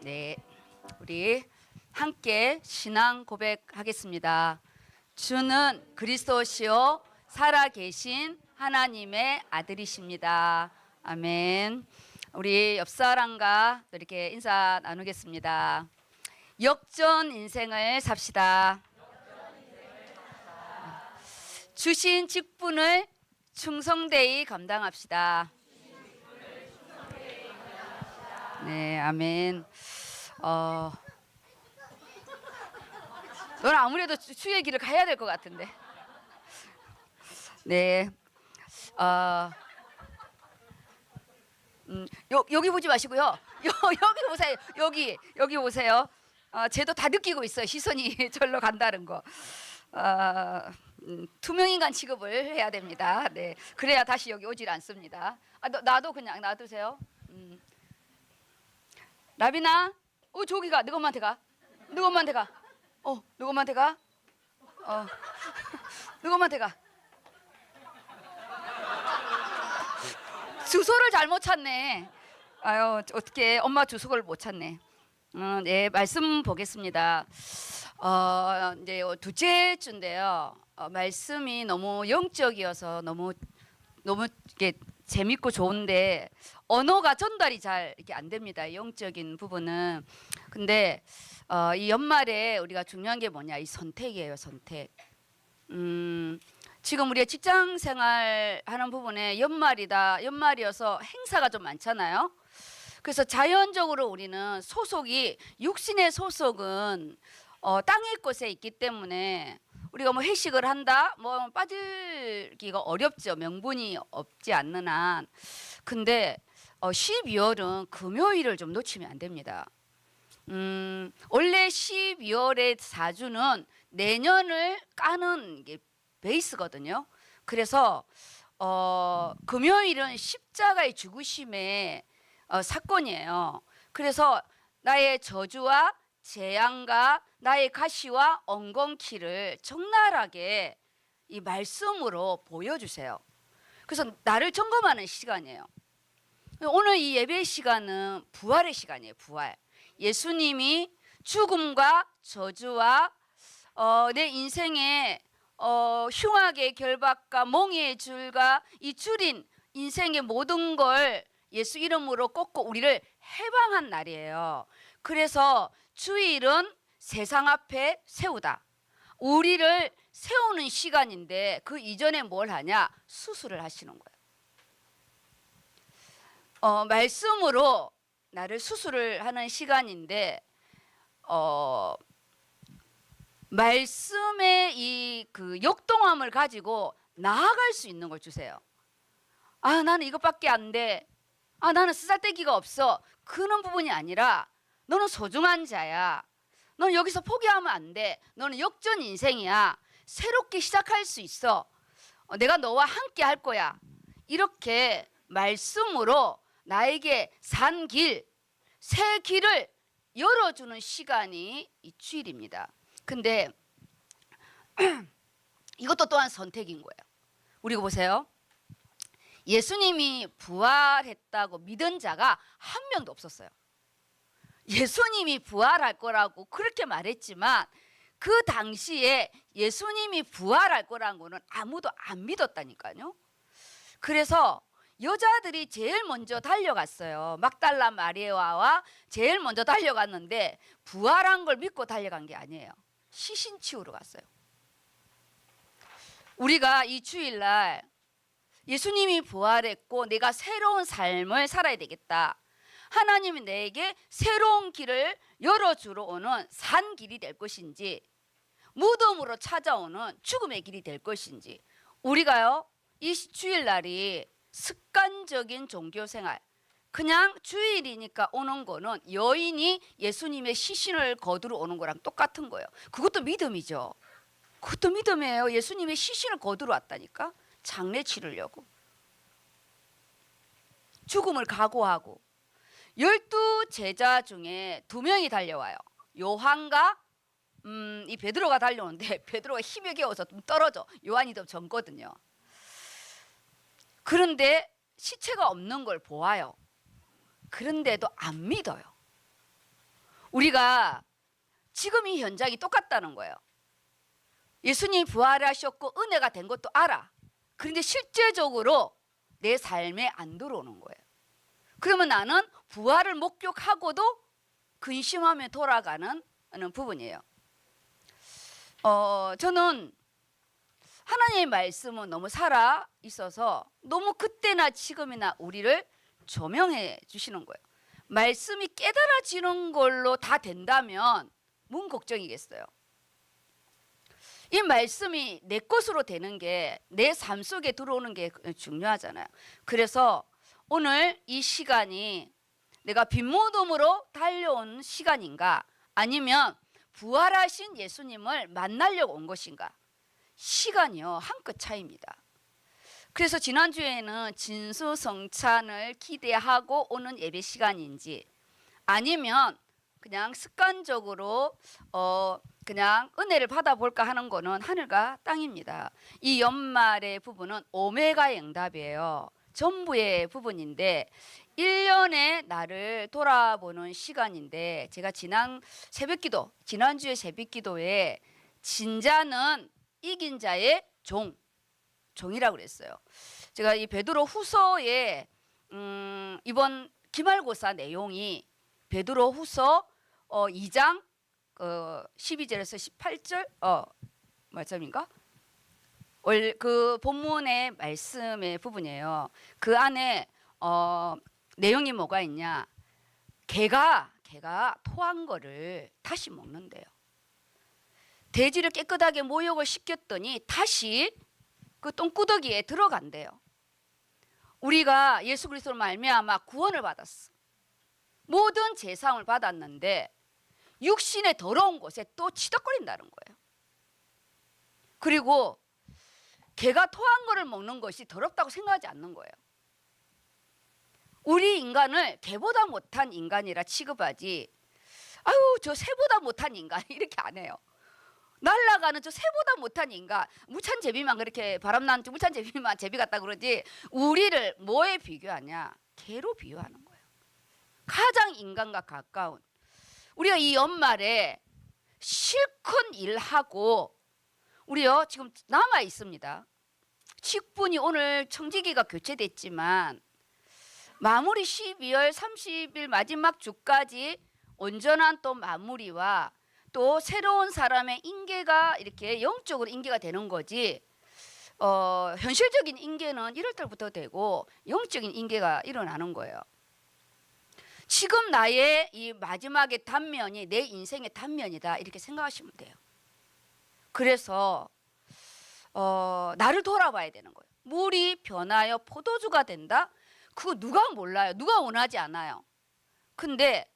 네, 우리 함께 신앙 고백하겠습니다. 주는 그리스도시요 살아계신 하나님의 아들이십니다. 아멘. 우리 옆 사람과 이렇게 인사 나누겠습니다. 역전 인생을 삽시다. 주신 직분을 충성되이 감당합시다. 네, 아멘. 너는 아무래도 주의 길을 가야 될 것 같은데. 네, 여기 보지 마시고요. 여기 보세요. 여기 보세요. 쟤도 다 느끼고 있어요. 시선이 절로 간다는 거. 투명인간 취급을 해야 됩니다. 네, 그래야 다시 여기 오질 않습니다. 나도 그냥 놔두세요. 라비나, 저기 가. 너가 엄마한테 가. 너가 엄마한테 가. 너가 엄마한테 가. 너가 엄마한테 가. 주소를 잘못 찾네. 아유, 어떻게 엄마 주소를 못 찾네. 네, 말씀 보겠습니다. 이제 두째 주인데요. 말씀이 너무 영적이어서 너무 이게 재밌고 좋은데 언어가 전달이 잘 이렇게 안 됩니다. 영적인 부분은. 근데 이 연말에 우리가 중요한 게 뭐냐? 이 선택이에요. 선택. 지금 우리가 직장 생활 하는 부분에 연말이어서 행사가 좀 많잖아요. 그래서 자연적으로 우리는 육신의 소속은 땅의 곳에 있기 때문에 우리가 뭐 회식을 한다, 뭐 빠지기가 어렵죠. 명분이 없지 않는 한. 근데 12월은 금요일을 좀 놓치면 안 됩니다. 원래 12월의 사주는 내년을 까는 게 베이스거든요. 그래서 금요일은 십자가의 죽으심의 사건이에요. 그래서 나의 저주와 재앙과 나의 가시와 엉겅퀴를 적나라하게 이 말씀으로 보여주세요. 그래서 나를 점검하는 시간이에요. 오늘 이 예배 시간은 부활의 시간이에요. 부활. 예수님이 죽음과 저주와 내 인생의 흉악의 결박과 몽의 줄과 이 줄인 인생의 모든 걸 예수 이름으로 꺾고 우리를 해방한 날이에요. 그래서 주일은 세상 앞에 세우다. 우리를 세우는 시간인데 그 이전에 뭘 하냐? 수술을 하시는 거예요. 말씀으로 나를 수술을 하는 시간인데 말씀의 이 그 역동함을 가지고 나아갈 수 있는 걸 주세요. 나는 이것밖에 안 돼. 나는 쓰잘데기가 없어. 그런 부분이 아니라 너는 소중한 자야. 너는 여기서 포기하면 안 돼. 너는 역전 인생이야. 새롭게 시작할 수 있어. 내가 너와 함께 할 거야. 이렇게 말씀으로 나에게 새 길을 열어주는 시간이 이 주일입니다. 근데 이것도 또한 선택인 거예요. 우리가 보세요. 예수님이 부활했다고 믿은 자가 한 명도 없었어요. 예수님이 부활할 거라고 그렇게 말했지만 그 당시에 예수님이 부활할 거라는 거는 아무도 안 믿었다니까요. 그래서 여자들이 제일 먼저 달려갔어요. 막달라 마리아와 제일 먼저 달려갔는데 부활한 걸 믿고 달려간 게 아니에요. 시신 치우러 갔어요. 우리가 이 주일날 예수님이 부활했고 내가 새로운 삶을 살아야 되겠다. 하나님이 내게 새로운 길을 열어주러 오는 산 길이 될 것인지 무덤으로 찾아오는 죽음의 길이 될 것인지 우리가요 이 주일날이 습관적인 종교생활 그냥 주일이니까 오는 거는 여인이 예수님의 시신을 거두러 오는 거랑 똑같은 거예요. 그것도 믿음이죠. 그것도 믿음이에요. 예수님의 시신을 거두러 왔다니까. 장례 치르려고. 죽음을 각오하고 12제자 중에 2명이 달려와요. 요한과 이 베드로가 달려오는데 베드로가 힘에 겨워서 좀 떨어져. 요한이 더 젊거든요. 그런데 시체가 없는 걸 보아요. 그런데도 안 믿어요. 우리가 지금 이 현장이 똑같다는 거예요. 예수님이 부활하셨고 은혜가 된 것도 알아. 그런데 실제적으로 내 삶에 안 들어오는 거예요. 그러면 나는 부활을 목격하고도 근심하며 돌아가는 부분이에요. 저는 하나님의 말씀은 너무 살아 있어서 너무 그때나 지금이나 우리를 조명해 주시는 거예요. 말씀이 깨달아지는 걸로 다 된다면 뭔 걱정이겠어요. 이 말씀이 내 것으로 되는 게 내 삶 속에 들어오는 게 중요하잖아요. 그래서 오늘 이 시간이 내가 빈모둠으로 달려온 시간인가, 아니면 부활하신 예수님을 만나려고 온 것인가, 시간이요 한 끗 차이입니다. 그래서 지난주에는 진수성찬을 기대하고 오는 예배 시간인지, 아니면 그냥 습관적으로 그냥 은혜를 받아볼까 하는 거는 하늘과 땅입니다. 이 연말의 부분은 오메가의 응답이에요. 전부의 부분인데 1년의 나를 돌아보는 시간인데, 제가 지난주에 새벽기도에 진자는 이긴 자의 종이라고 그랬어요. 제가 이 베드로 후서에 이번 기말고사 내용이 베드로 후서 2장 12절에서 18절 말씀인가? 그 본문의 말씀의 부분이에요. 그 안에 내용이 뭐가 있냐? 개가 토한 거를 다시 먹는데요. 돼지를 깨끗하게 모욕을 시켰더니 다시 그 똥구더기에 들어간대요. 우리가 예수 그리스도로 말미암아 구원을 받았어. 모든 제사함을 받았는데 육신의 더러운 곳에 또 치덕거린다는 거예요. 그리고 개가 토한 거를 먹는 것이 더럽다고 생각하지 않는 거예요. 우리 인간을 개보다 못한 인간이라 취급하지, 아유 저 새보다 못한 인간 이렇게 안 해요. 날아가는 저 새보다 못한 인간, 무찬제비만 그렇게 바람나는 무찬제비만 제비 같다 그러지, 우리를 뭐에 비교하냐? 개로 비유하는 거예요. 가장 인간과 가까운. 우리가 이 연말에 실컷 일하고, 우리요 지금 남아 있습니다. 직분이 오늘 청지기가 교체됐지만 마무리 12월 30일 마지막 주까지 온전한 또 마무리와 또 새로운 사람의 인계가 이렇게 영적으로 인계가 되는 거지, 현실적인 인계는 1월달부터 되고 영적인 인계가 일어나는 거예요. 지금 나의 이 마지막의 단면이 내 인생의 단면이다 이렇게 생각하시면 돼요. 그래서 나를 돌아봐야 되는 거예요. 물이 변하여 포도주가 된다? 그거 누가 몰라요. 누가 원하지 않아요. 근데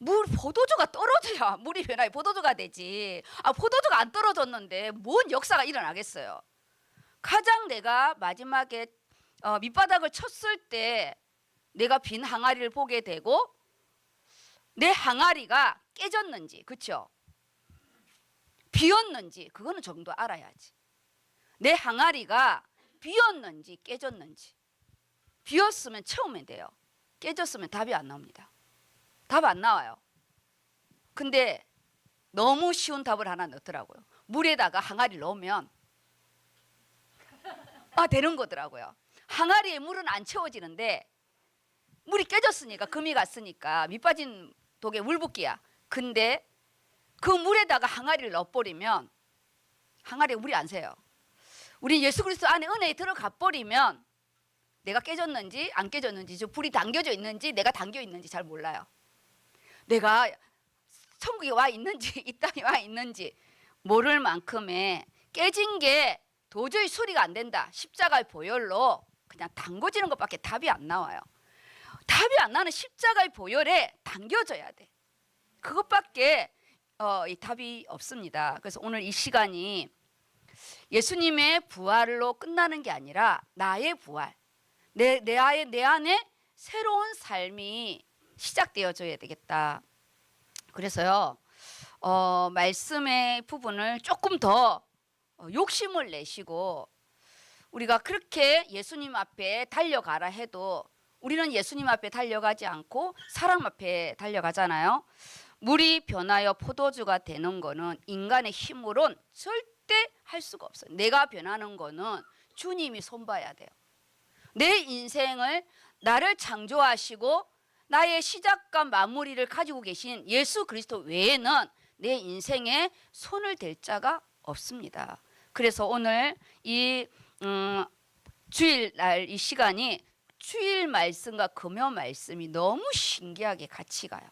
포도주가 떨어져야 물이 변하여 포도주가 되지. 포도주가 안 떨어졌는데 뭔 역사가 일어나겠어요. 가장 내가 마지막에 밑바닥을 쳤을 때 내가 빈 항아리를 보게 되고, 내 항아리가 깨졌는지, 그렇죠? 비었는지 그거는 정도 알아야지. 내 항아리가 비었는지 깨졌는지. 비었으면 채우면 돼요. 깨졌으면 답이 안 나옵니다. 답 안 나와요. 근데 너무 쉬운 답을 하나 넣더라고요. 물에다가 항아리를 넣으면 되는 거더라고요. 항아리에 물은 안 채워지는데 물이 깨졌으니까, 금이 갔으니까 밑빠진 독에 물 붓기야. 근데 그 물에다가 항아리를 넣어버리면 항아리에 물이 안 새요. 우리 예수 그리스도 안에 은혜에 들어가 버리면 내가 깨졌는지 안 깨졌는지, 저 불이 당겨져 있는지 내가 당겨 있는지 잘 몰라요. 내가 천국에 와 있는지 이 땅에 와 있는지 모를 만큼의 깨진 게 도저히 수리가 안 된다. 십자가의 보혈로 그냥 담궈지는 것밖에 답이 안 나와요. 답이 안 나는 십자가의 보혈에 당겨져야 돼. 그것밖에 이 답이 없습니다. 그래서 오늘 이 시간이 예수님의 부활로 끝나는 게 아니라 나의 부활, 내 안에 새로운 삶이 시작되어져야 되겠다. 그래서요 말씀의 부분을 조금 더 욕심을 내시고, 우리가 그렇게 예수님 앞에 달려가라 해도 우리는 예수님 앞에 달려가지 않고 사람 앞에 달려가잖아요. 물이 변하여 포도주가 되는 거는 인간의 힘으로는 절대 할 수가 없어요. 내가 변하는 거는 주님이 손봐야 돼요. 내 인생을 나를 창조하시고 나의 시작과 마무리를 가지고 계신 예수 그리스도 외에는 내 인생에 손을 댈 자가 없습니다. 그래서 오늘 이 주일날 이 시간이 주일 말씀과 금요 말씀이 너무 신기하게 같이 가요.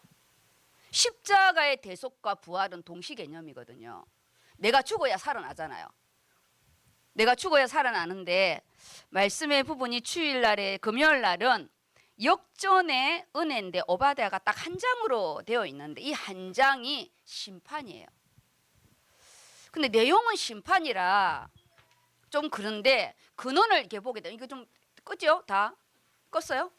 십자가의 대속과 부활은 동시 개념이거든요. 내가 죽어야 살아나잖아요. 내가 죽어야 살아나는데 말씀의 부분이 주일날에 금요일날은 역전의 은혜인데 오바댜가 딱 한 장으로 되어 있는데 이 한 장이 심판이에요. 근데 내용은 심판이라 좀 그런데 근원을 이렇게 보게 돼요. 이거 좀 끄죠? 다 껐어요?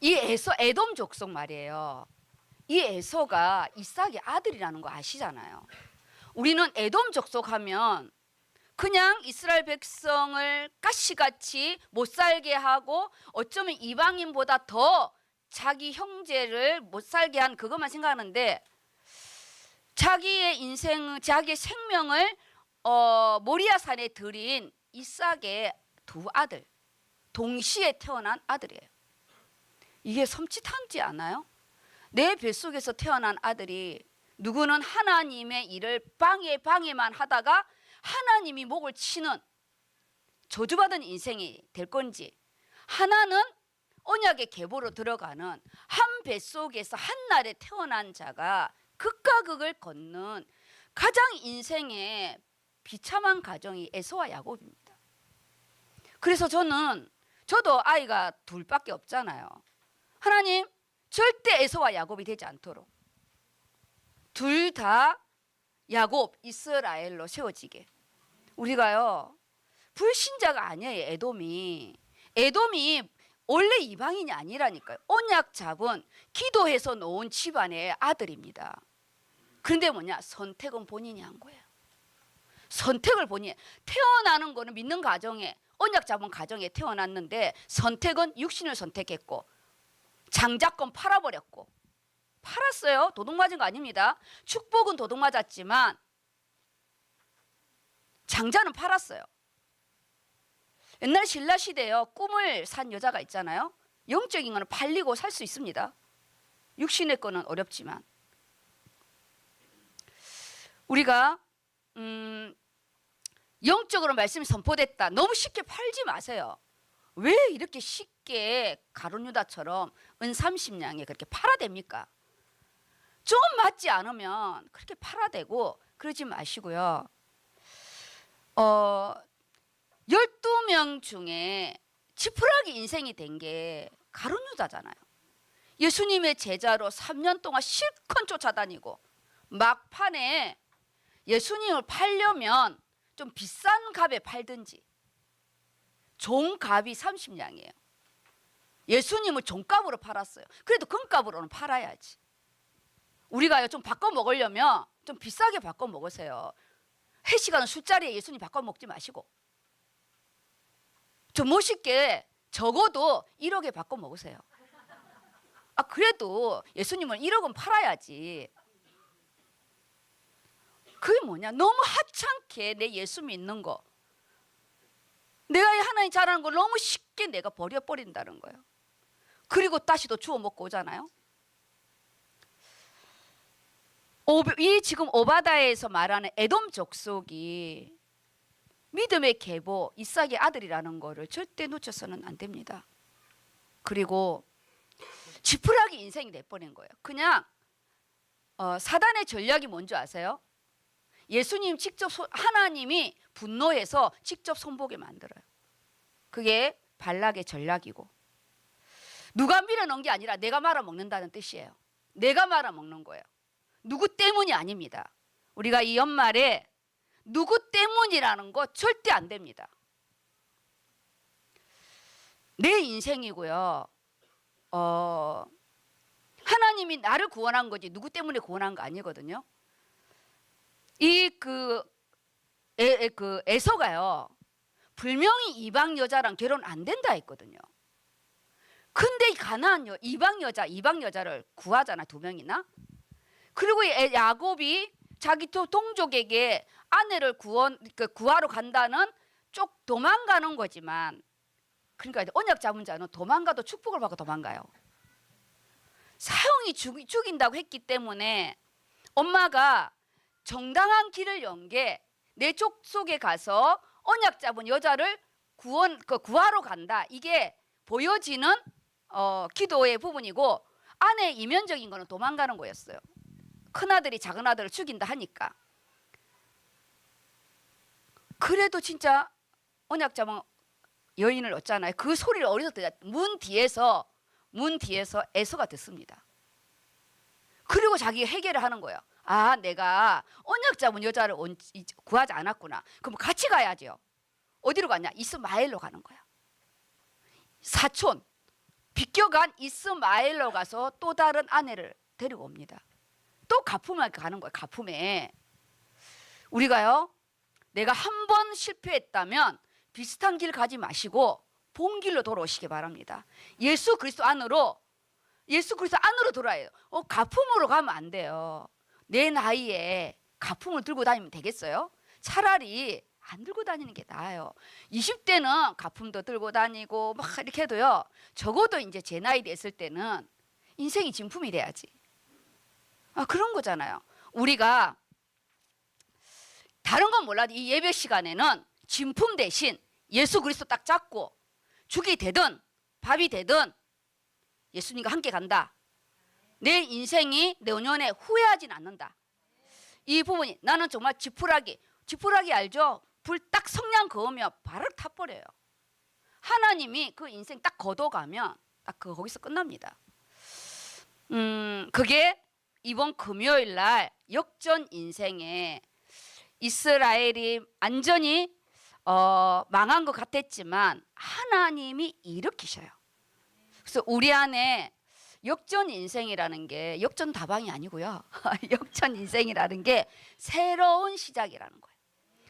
이 에돔 족속 말이에요. 이 에서가 이삭의 아들이라는 거 아시잖아요. 우리는 에돔 족속하면 그냥 이스라엘 백성을 가시같이 못 살게 하고 어쩌면 이방인보다 더 자기 형제를 못 살게 한 그것만 생각하는데 자기의 인생, 자기의 생명을 모리아산에 드린 이삭의 두 아들, 동시에 태어난 아들이에요. 이게 섬찟하지 않아요? 내 뱃속에서 태어난 아들이 누구는 하나님의 일을 방해만 하다가 하나님이 목을 치는 저주받은 인생이 될 건지, 하나는 언약의 계보로 들어가는 한 뱃속에서 한날에 태어난 자가 극과 극을 걷는 가장 인생의 비참한 가정이 에서와 야곱입니다. 그래서 저도 아이가 둘밖에 없잖아요. 하나님 절대 에서와 야곱이 되지 않도록 둘 다 야곱, 이스라엘로 세워지게. 우리가요 불신자가 아니에요. 에돔이 원래 이방인이 아니라니까요. 언약 잡은 기도해서 놓은 집안의 아들입니다. 그런데 뭐냐? 선택은 본인이 한 거예요. 선택을 본인이. 태어나는 거는 믿는 가정에, 언약 잡은 가정에 태어났는데 선택은 육신을 선택했고 장자권 팔아버렸고. 팔았어요. 도둑 맞은 거 아닙니다. 축복은 도둑 맞았지만 장자는 팔았어요. 옛날 신라 시대에요. 꿈을 산 여자가 있잖아요. 영적인 거는 팔리고 살 수 있습니다. 육신의 거는 어렵지만. 우리가 영적으로 말씀이 선포됐다. 너무 쉽게 팔지 마세요. 왜 이렇게 쉽게 가룟 유다처럼 은 30냥에 그렇게 팔아댑니까? 좀 맞지 않으면 그렇게 팔아대고 그러지 마시고요. 12명 중에 지푸라기 인생이 된 게 가룟 유다잖아요. 예수님의 제자로 3년 동안 실컷 쫓아다니고 막판에 예수님을 팔려면 좀 비싼 값에 팔든지, 종값이 30냥이에요. 예수님을 종값으로 팔았어요. 그래도 금값으로는 팔아야지. 우리가요 좀 바꿔 먹으려면 좀 비싸게 바꿔 먹으세요. 회시간은 술자리에 예수님 바꿔 먹지 마시고 좀 멋있게 적어도 1억에 바꿔 먹으세요. 그래도 예수님을 1억은 팔아야지. 그게 뭐냐? 너무 하찮게 내 예수 믿는 거, 내가 하나님 잘하는 걸 너무 쉽게 내가 버려버린다는 거예요. 그리고 다시 또 주워 먹고 오잖아요. 이 지금 오바댜에서 말하는 에돔 족속이 믿음의 계보 이삭의 아들이라는 거를 절대 놓쳐서는 안 됩니다. 그리고 지푸라기 인생이 돼버린 거예요. 그냥 사단의 전략이 뭔지 아세요? 예수님 직접 하나님이 분노해서 직접 손보게 만들어요. 그게 발락의 전략이고, 누가 밀어넣은 게 아니라 내가 말아먹는다는 뜻이에요. 내가 말아먹는 거예요. 누구 때문이 아닙니다. 우리가 이 연말에 누구 때문이라는 거 절대 안 됩니다. 내 인생이고요. 하나님이 나를 구원한 거지 누구 때문에 구원한 거 아니거든요. 그 에서가요. 분명히 이방 여자랑 결혼 안 된다 했거든요. 근데 이 가나안 이방 여자를 구하잖아, 2명이나. 그리고 야곱이 자기 동족에게 아내를 구하러 간다는 쪽 도망가는 거지만, 그러니까 언약 잡은 자는 도망가도 축복을 받고 도망가요. 사형이 죽인다고 했기 때문에 엄마가 정당한 길을 연 게 내 족속에 가서 언약 잡은 여자를 구하러 간다. 이게 보여지는 기도의 부분이고, 아내 이면적인 거는 도망가는 거였어요. 큰아들이 작은아들을 죽인다 하니까. 그래도 진짜 언약 잡은 여인을 얻잖아요. 그 소리를 어디서 듣냐? 문 뒤에서 에서가 듣습니다. 그리고 자기가 해결을 하는 거예요. 아, 내가 언약 잡은 여자를 구하지 않았구나. 그럼 같이 가야죠. 어디로 갔냐? 이스마엘로 가는 거야. 사촌 비껴간 이스마엘로 가서 또 다른 아내를 데리고 옵니다. 또 가품에 가는 거예요. 가품에. 우리가요, 내가 한 번 실패했다면 비슷한 길 가지 마시고 본 길로 돌아오시기 바랍니다. 예수 그리스도 안으로 돌아야 해요. 가품으로 가면 안 돼요. 내 나이에 가품을 들고 다니면 되겠어요? 차라리 안 들고 다니는 게 나아요. 20대는 가품도 들고 다니고 막 이렇게 해도요, 적어도 이제 제 나이 됐을 때는 인생이 진품이 돼야지. 그런 거잖아요. 우리가 다른 건 몰라도 이 예배 시간에는 진품 대신 예수 그리스도 딱 잡고 죽이 되든 밥이 되든 예수님과 함께 간다. 내 인생이 내년에 후회하진 않는다. 이 부분이, 나는 정말 지푸라기 알죠? 불 딱 성냥 그으면 바로 타버려요. 하나님이 그 인생 딱 걷어가면 딱 거기서 끝납니다. 그게 이번 금요일 날 역전 인생에 이스라엘이 완전히 망한 것 같았지만 하나님이 일으키셔요. 그래서 우리 안에 역전 인생이라는 게 역전 다방이 아니고요. 역전 인생이라는 게 새로운 시작이라는 거예요.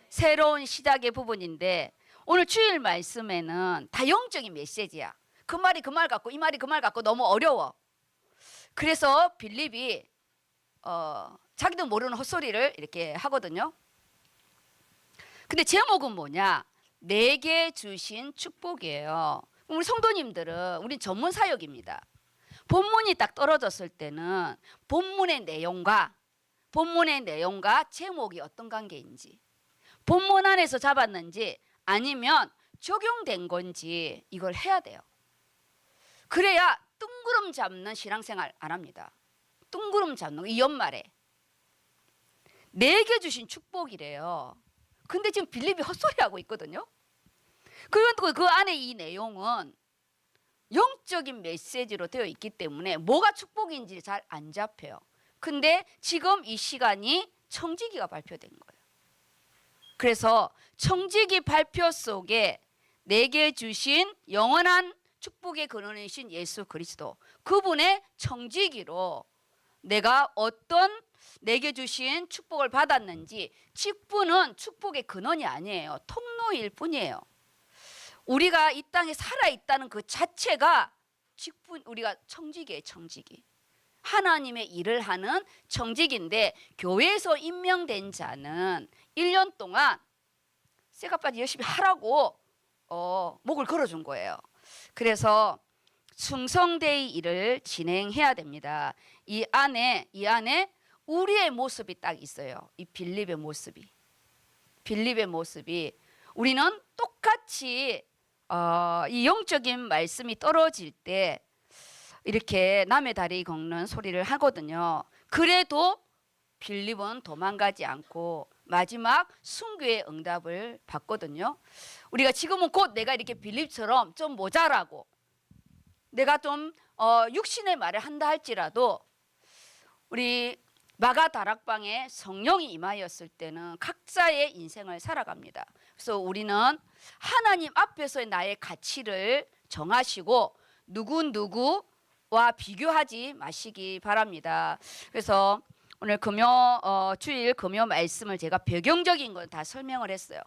새로운 시작의 부분인데, 오늘 주일 말씀에는 다 영적인 메시지야. 그 말이 그 말 같고 이 말이 그 말 같고 너무 어려워. 그래서 빌립이 자기도 모르는 헛소리를 이렇게 하거든요. 근데 제목은 뭐냐? 내게 주신 축복이에요. 우리 성도님들은 우리 전문 사역입니다. 본문이 딱 떨어졌을 때는 본문의 내용과 제목이 어떤 관계인지, 본문 안에서 잡았는지 아니면 적용된 건지 이걸 해야 돼요. 그래야 뜬구름 잡는 신앙생활 안 합니다. 뜬구름 잡는 거, 이 연말에 내게 주신 축복이래요. 근데 지금 빌립이 헛소리하고 있거든요. 그리고 그 안에 이 내용은 영적인 메시지로 되어 있기 때문에 뭐가 축복인지 잘 안 잡혀요. 근데 지금 이 시간이 청지기가 발표된 거예요. 그래서 청지기 발표 속에 내게 주신 영원한 축복의 근원이신 예수 그리스도, 그분의 청지기로 내가 어떤 내게 주신 축복을 받았는지, 직분은 축복의 근원이 아니에요. 통로일 뿐이에요. 우리가 이 땅에 살아있다는 그 자체가 직분, 우리가 청지기예요. 청지기. 하나님의 일을 하는 청지기인데, 교회에서 임명된 자는 1년 동안 쇠값까지 열심히 하라고 목을 걸어준 거예요. 그래서 충성되이 일을 진행해야 됩니다. 이 안에 우리의 모습이 딱 있어요. 이 빌립의 모습이 우리는 똑같이 이 영적인 말씀이 떨어질 때 이렇게 남의 다리 걷는 소리를 하거든요. 그래도 빌립은 도망가지 않고 마지막 순교의 응답을 받거든요. 우리가 지금은 곧 내가 이렇게 빌립처럼 좀 모자라고, 내가 좀 육신의 말을 한다 할지라도, 우리 마가 다락방에 성령이 임하였을 때는 각자의 인생을 살아갑니다. 그래서 우리는 하나님 앞에서의 나의 가치를 정하시고 누구와 비교하지 마시기 바랍니다. 그래서 오늘 주일 금요 말씀을 제가 배경적인 건 다 설명을 했어요.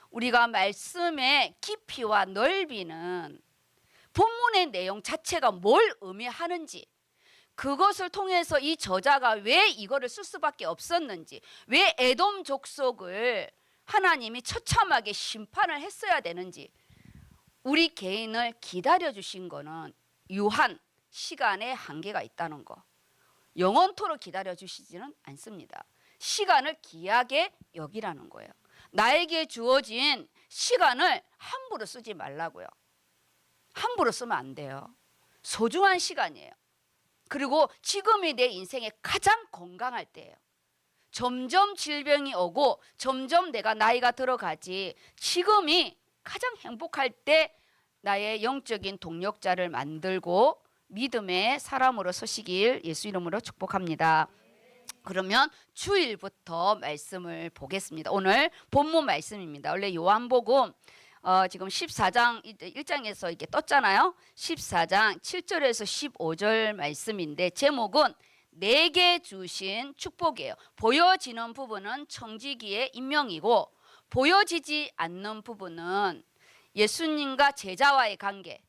우리가 말씀의 깊이와 넓이는 본문의 내용 자체가 뭘 의미하는지, 그것을 통해서 이 저자가 왜 이거를 쓸 수밖에 없었는지, 왜 에돔 족속을 하나님이 처참하게 심판을 했어야 되는지, 우리 개인을 기다려 주신 거는 유한 시간의 한계가 있다는 거. 영원토록 기다려 주시지는 않습니다. 시간을 귀하게 여기라는 거예요. 나에게 주어진 시간을 함부로 쓰지 말라고요. 함부로 쓰면 안 돼요. 소중한 시간이에요. 그리고 지금이 내 인생의 가장 건강할 때예요. 점점 질병이 오고 점점 내가 나이가 들어가지, 지금이 가장 행복할 때 나의 영적인 동력자를 만들고 믿음의 사람으로 서시길 예수 이름으로 축복합니다. 그러면 주일부터 말씀을 보겠습니다. 오늘 본문 말씀입니다. 원래 요한복음 지금 14장 1장에서 이렇게 떴잖아요. 14장 7절에서 15절 말씀인데 제목은 내게 주신 축복이에요. 보여지는 부분은 청지기의 임명이고 보여지지 않는 부분은 예수님과 제자와의 관계,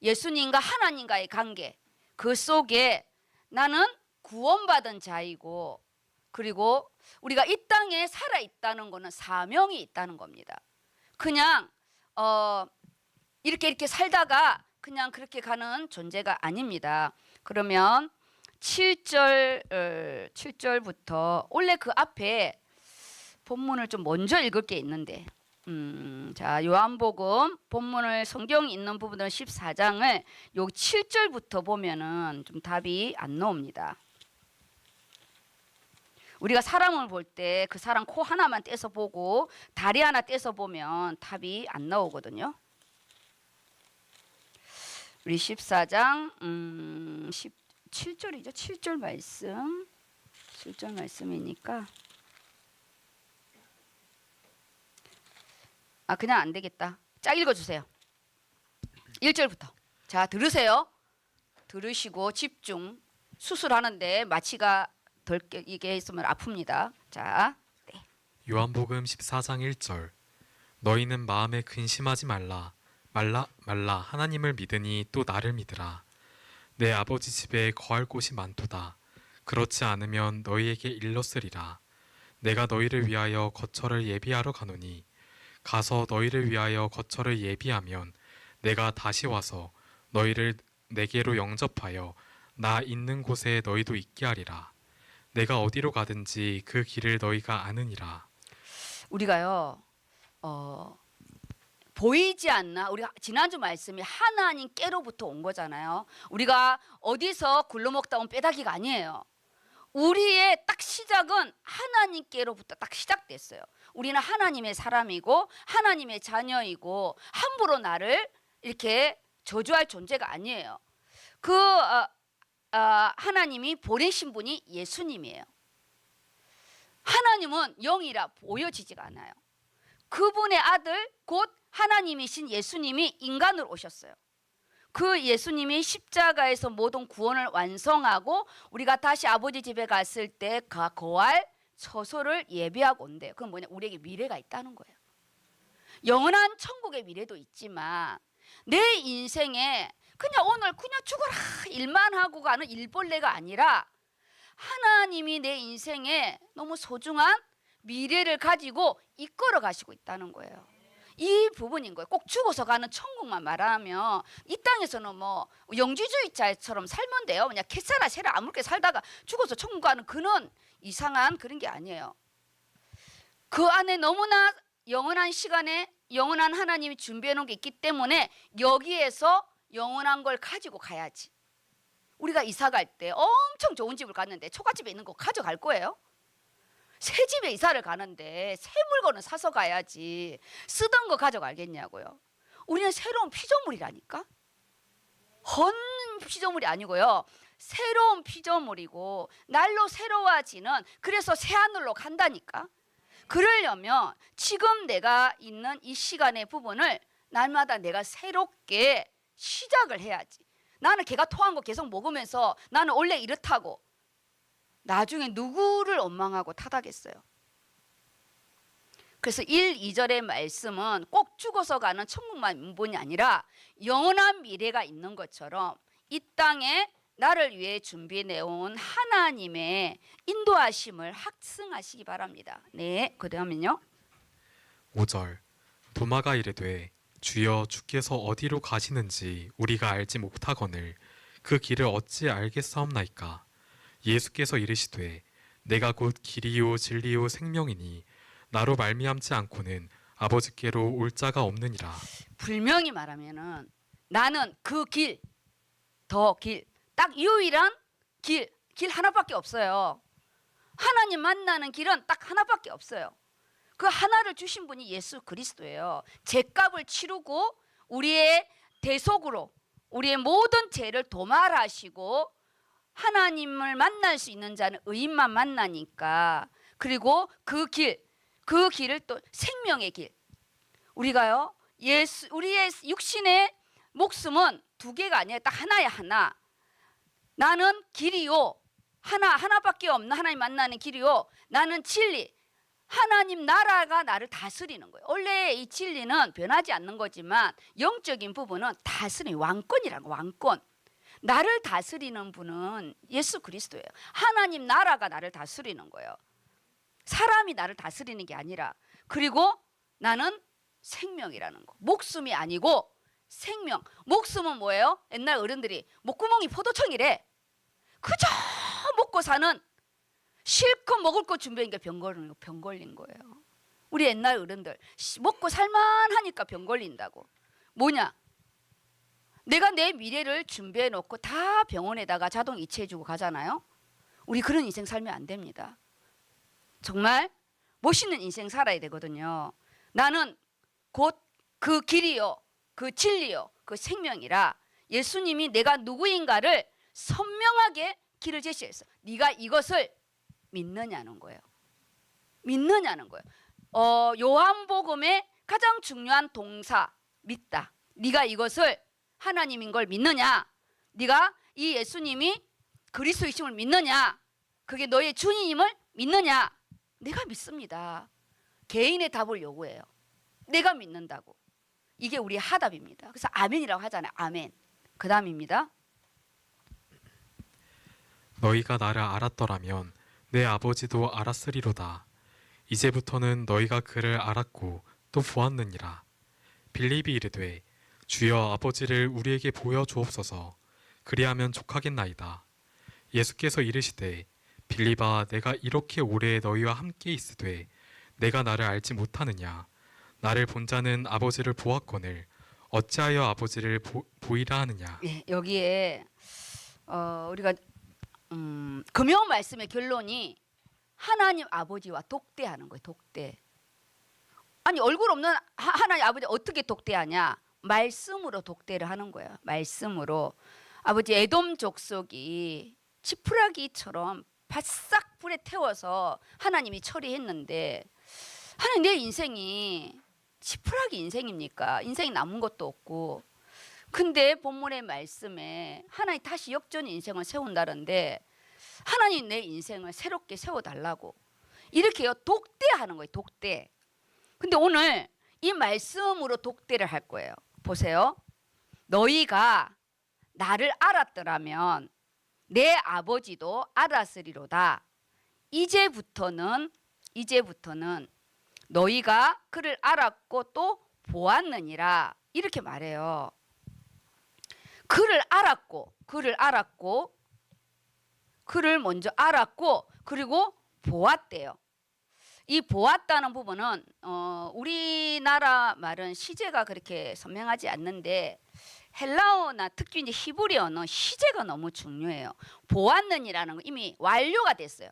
예수님과 하나님과의 관계, 그 속에 나는 구원받은 자이고, 그리고 우리가 이 땅에 살아있다는 것은 사명이 있다는 겁니다. 그냥 이렇게 살다가 그냥 그렇게 가는 존재가 아닙니다. 그러면 7절부터 원래 그 앞에 본문을 좀 먼저 읽을 게 있는데, 자, 요한복음 본문을 성경이 있는 부분은 14장을 요 7절부터 보면은 좀 답이 안 나옵니다. 우리가 사람을 볼 때 그 사람 코 하나만 떼서 보고 다리 하나 떼서 보면 답이 안 나오거든요. 우리 14장 17절이죠. 7절 말씀. 7절 말씀이니까 그냥 안 되겠다. 쫙 읽어주세요. 1절부터. 자, 들으세요. 들으시고 집중. 수술하는데 마취가 덜 이게 있으면 아픕니다. 자, 네. 요한복음 14장 1절. 너희는 마음에 근심하지 말라. 하나님을 믿으니 또 나를 믿으라. 내 아버지 집에 거할 곳이 많도다. 그렇지 않으면 너희에게 일렀으리라. 내가 너희를 위하여 거처를 예비하러 가노니 가서 너희를 위하여 거처를 예비하면 내가 다시 와서 너희를 내게로 영접하여 나 있는 곳에 너희도 있게 하리라. 내가 어디로 가든지 그 길을 너희가 아느니라. 우리가요 보이지 않나, 우리가 지난주 말씀이 하나님께로부터 온 거잖아요. 우리가 어디서 굴러먹다 온 빼다기가 아니에요. 우리의 딱 시작은 하나님께로부터 딱 시작됐어요. 우리는 하나님의 사람이고 하나님의 자녀이고 함부로 나를 이렇게 저주할 존재가 아니에요. 하나님이 보내신 분이 예수님이에요. 하나님은 영이라 보여지지가 않아요. 그분의 아들 곧 하나님이신 예수님이 인간으로 오셨어요. 그 예수님이 십자가에서 모든 구원을 완성하고 우리가 다시 아버지 집에 갔을 때 거할 처소를 예비하고 온대요. 그건 뭐냐? 우리에게 미래가 있다는 거예요. 영원한 천국의 미래도 있지만 내 인생에 그냥 오늘 그냥 죽어라 일만 하고 가는 일벌레가 아니라 하나님이 내 인생에 너무 소중한 미래를 가지고 이끌어 가시고 있다는 거예요. 이 부분인 거예요. 꼭 죽어서 가는 천국만 말하면 이 땅에서는 뭐 영지주의자처럼 살면 돼요. 그냥 캐사나 세라 아무렇게 살다가 죽어서 천국 가는 그는 이상한 그런 게 아니에요. 그 안에 너무나 영원한 시간에 영원한 하나님이 준비해 놓은 게 있기 때문에 여기에서 영원한 걸 가지고 가야지. 우리가 이사 갈 때 엄청 좋은 집을 갔는데 초가집에 있는 거 가져갈 거예요? 새 집에 이사를 가는데 새 물건을 사서 가야지 쓰던 거 가져가겠냐고요. 우리는 새로운 피조물이라니까. 헌 피조물이 아니고요. 새로운 피조물이고 날로 새로워지는, 그래서 새하늘로 간다니까. 그러려면 지금 내가 있는 이 시간의 부분을 날마다 내가 새롭게 시작을 해야지. 나는 개가 토한 거 계속 먹으면서 나는 원래 이렇다고 나중에 누구를 원망하고 타닥했어요. 그래서 1, 2절의 말씀은 꼭 죽어서 가는 천국만 문본이 아니라 영원한 미래가 있는 것처럼 이 땅에 나를 위해 준비해 내온 하나님의 인도하심을 확증하시기 바랍니다. 네, 그다음은요. 5절 도마가 이르되 주여 주께서 어디로 가시는지 우리가 알지 못하거늘 그 길을 어찌 알겠사옵나이까. 예수께서 이르시되 내가 곧 길이요 진리요 생명이니 나로 말미암지 않고는 아버지께로 올 자가 없느니라. 분명히 말하면은 나는 그 길, 더 길, 딱 유일한 길 하나밖에 없어요. 하나님 만나는 길은 딱 하나밖에 없어요. 그 하나를 주신 분이 예수 그리스도예요. 죄값을 치르고 우리의 대속으로 우리의 모든 죄를 도말하시고 하나님을 만날 수 있는 자는 의인만 만나니까. 그리고 그 길을 또 생명의 길. 우리가요, 우리의 육신의 목숨은 두 개가 아니에요. 딱 하나야, 하나. 나는 길이요. 하나밖에 없는 하나님 만나는 길이요. 나는 진리. 하나님 나라가 나를 다스리는 거예요. 원래 이 진리는 변하지 않는 거지만 영적인 부분은 다스리는 왕권이라고, 왕권. 나를 다스리는 분은 예수 그리스도예요. 하나님 나라가 나를 다스리는 거예요. 사람이 나를 다스리는 게 아니라. 그리고 나는 생명이라는 거. 목숨이 아니고 생명. 목숨은 뭐예요? 옛날 어른들이 목구멍이 포도청이래. 그저 먹고 사는, 실컷 먹을 거 준비하니까 병 걸린 거예요. 우리 옛날 어른들 먹고 살만하니까 병 걸린다고. 뭐냐? 내가 내 미래를 준비해 놓고 다 병원에다가 자동 이체해 주고 가잖아요. 우리 그런 인생 살면 안 됩니다. 정말 멋있는 인생 살아야 되거든요. 나는 곧 그 길이요, 그 진리요, 그 생명이라 예수님이 내가 누구인가를 선명하게 길을 제시했어. 네가 이것을 믿느냐는 거예요. 믿느냐는 거예요. 요한복음의 가장 중요한 동사, 믿다. 네가 이것을 하나님인 걸 믿느냐? 네가 이 예수님이 그리스도이심을 믿느냐? 그게 너의 주님임을 믿느냐? 내가 믿습니다. 개인의 답을 요구해요. 내가 믿는다고. 이게 우리의 하답입니다. 그래서 아멘이라고 하잖아요. 아멘. 그 다음입니다. 너희가 나를 알았더라면 내 아버지도 알았으리로다. 이제부터는 너희가 그를 알았고 또 보았느니라. 빌립이 이르되 주여 아버지를 우리에게 보여주옵소서. 그리하면 족하겠나이다. 예수께서 이르시되 빌립아 내가 이렇게 오래 너희와 함께 있으되 내가 나를 알지 못하느냐. 나를 본 자는 아버지를 보았거늘 어찌하여 아버지를 보이라 하느냐. 예, 여기에 우리가 금요 말씀의 결론이 하나님 아버지와 독대하는 거예요. 독대. 아니 얼굴 없는 하나님 아버지 어떻게 독대하냐? 말씀으로 독대를 하는 거예요. 말씀으로. 아버지 에돔 족속이 지푸라기처럼 바싹 불에 태워서 하나님이 처리했는데, 하나님 내 인생이 지푸라기 인생입니까? 인생이 남은 것도 없고. 근데 본문의 말씀에 하나님 다시 역전 인생을 세운다는데 하나님 내 인생을 새롭게 세워달라고 이렇게요 독대하는 거예요. 독대. 근데 오늘 이 말씀으로 독대를 할 거예요. 보세요. 너희가 나를 알았더라면 내 아버지도 알았으리로다. 이제부터는 너희가 그를 알았고 또 보았느니라. 이렇게 말해요. 그를 먼저 알았고 그리고 보았대요. 이 보았다는 부분은 우리나라 말은 시제가 그렇게 선명하지 않는데 헬라어나 특히 이제 히브리어는 시제가 너무 중요해요. 보았느니라는 거 이미 완료가 됐어요.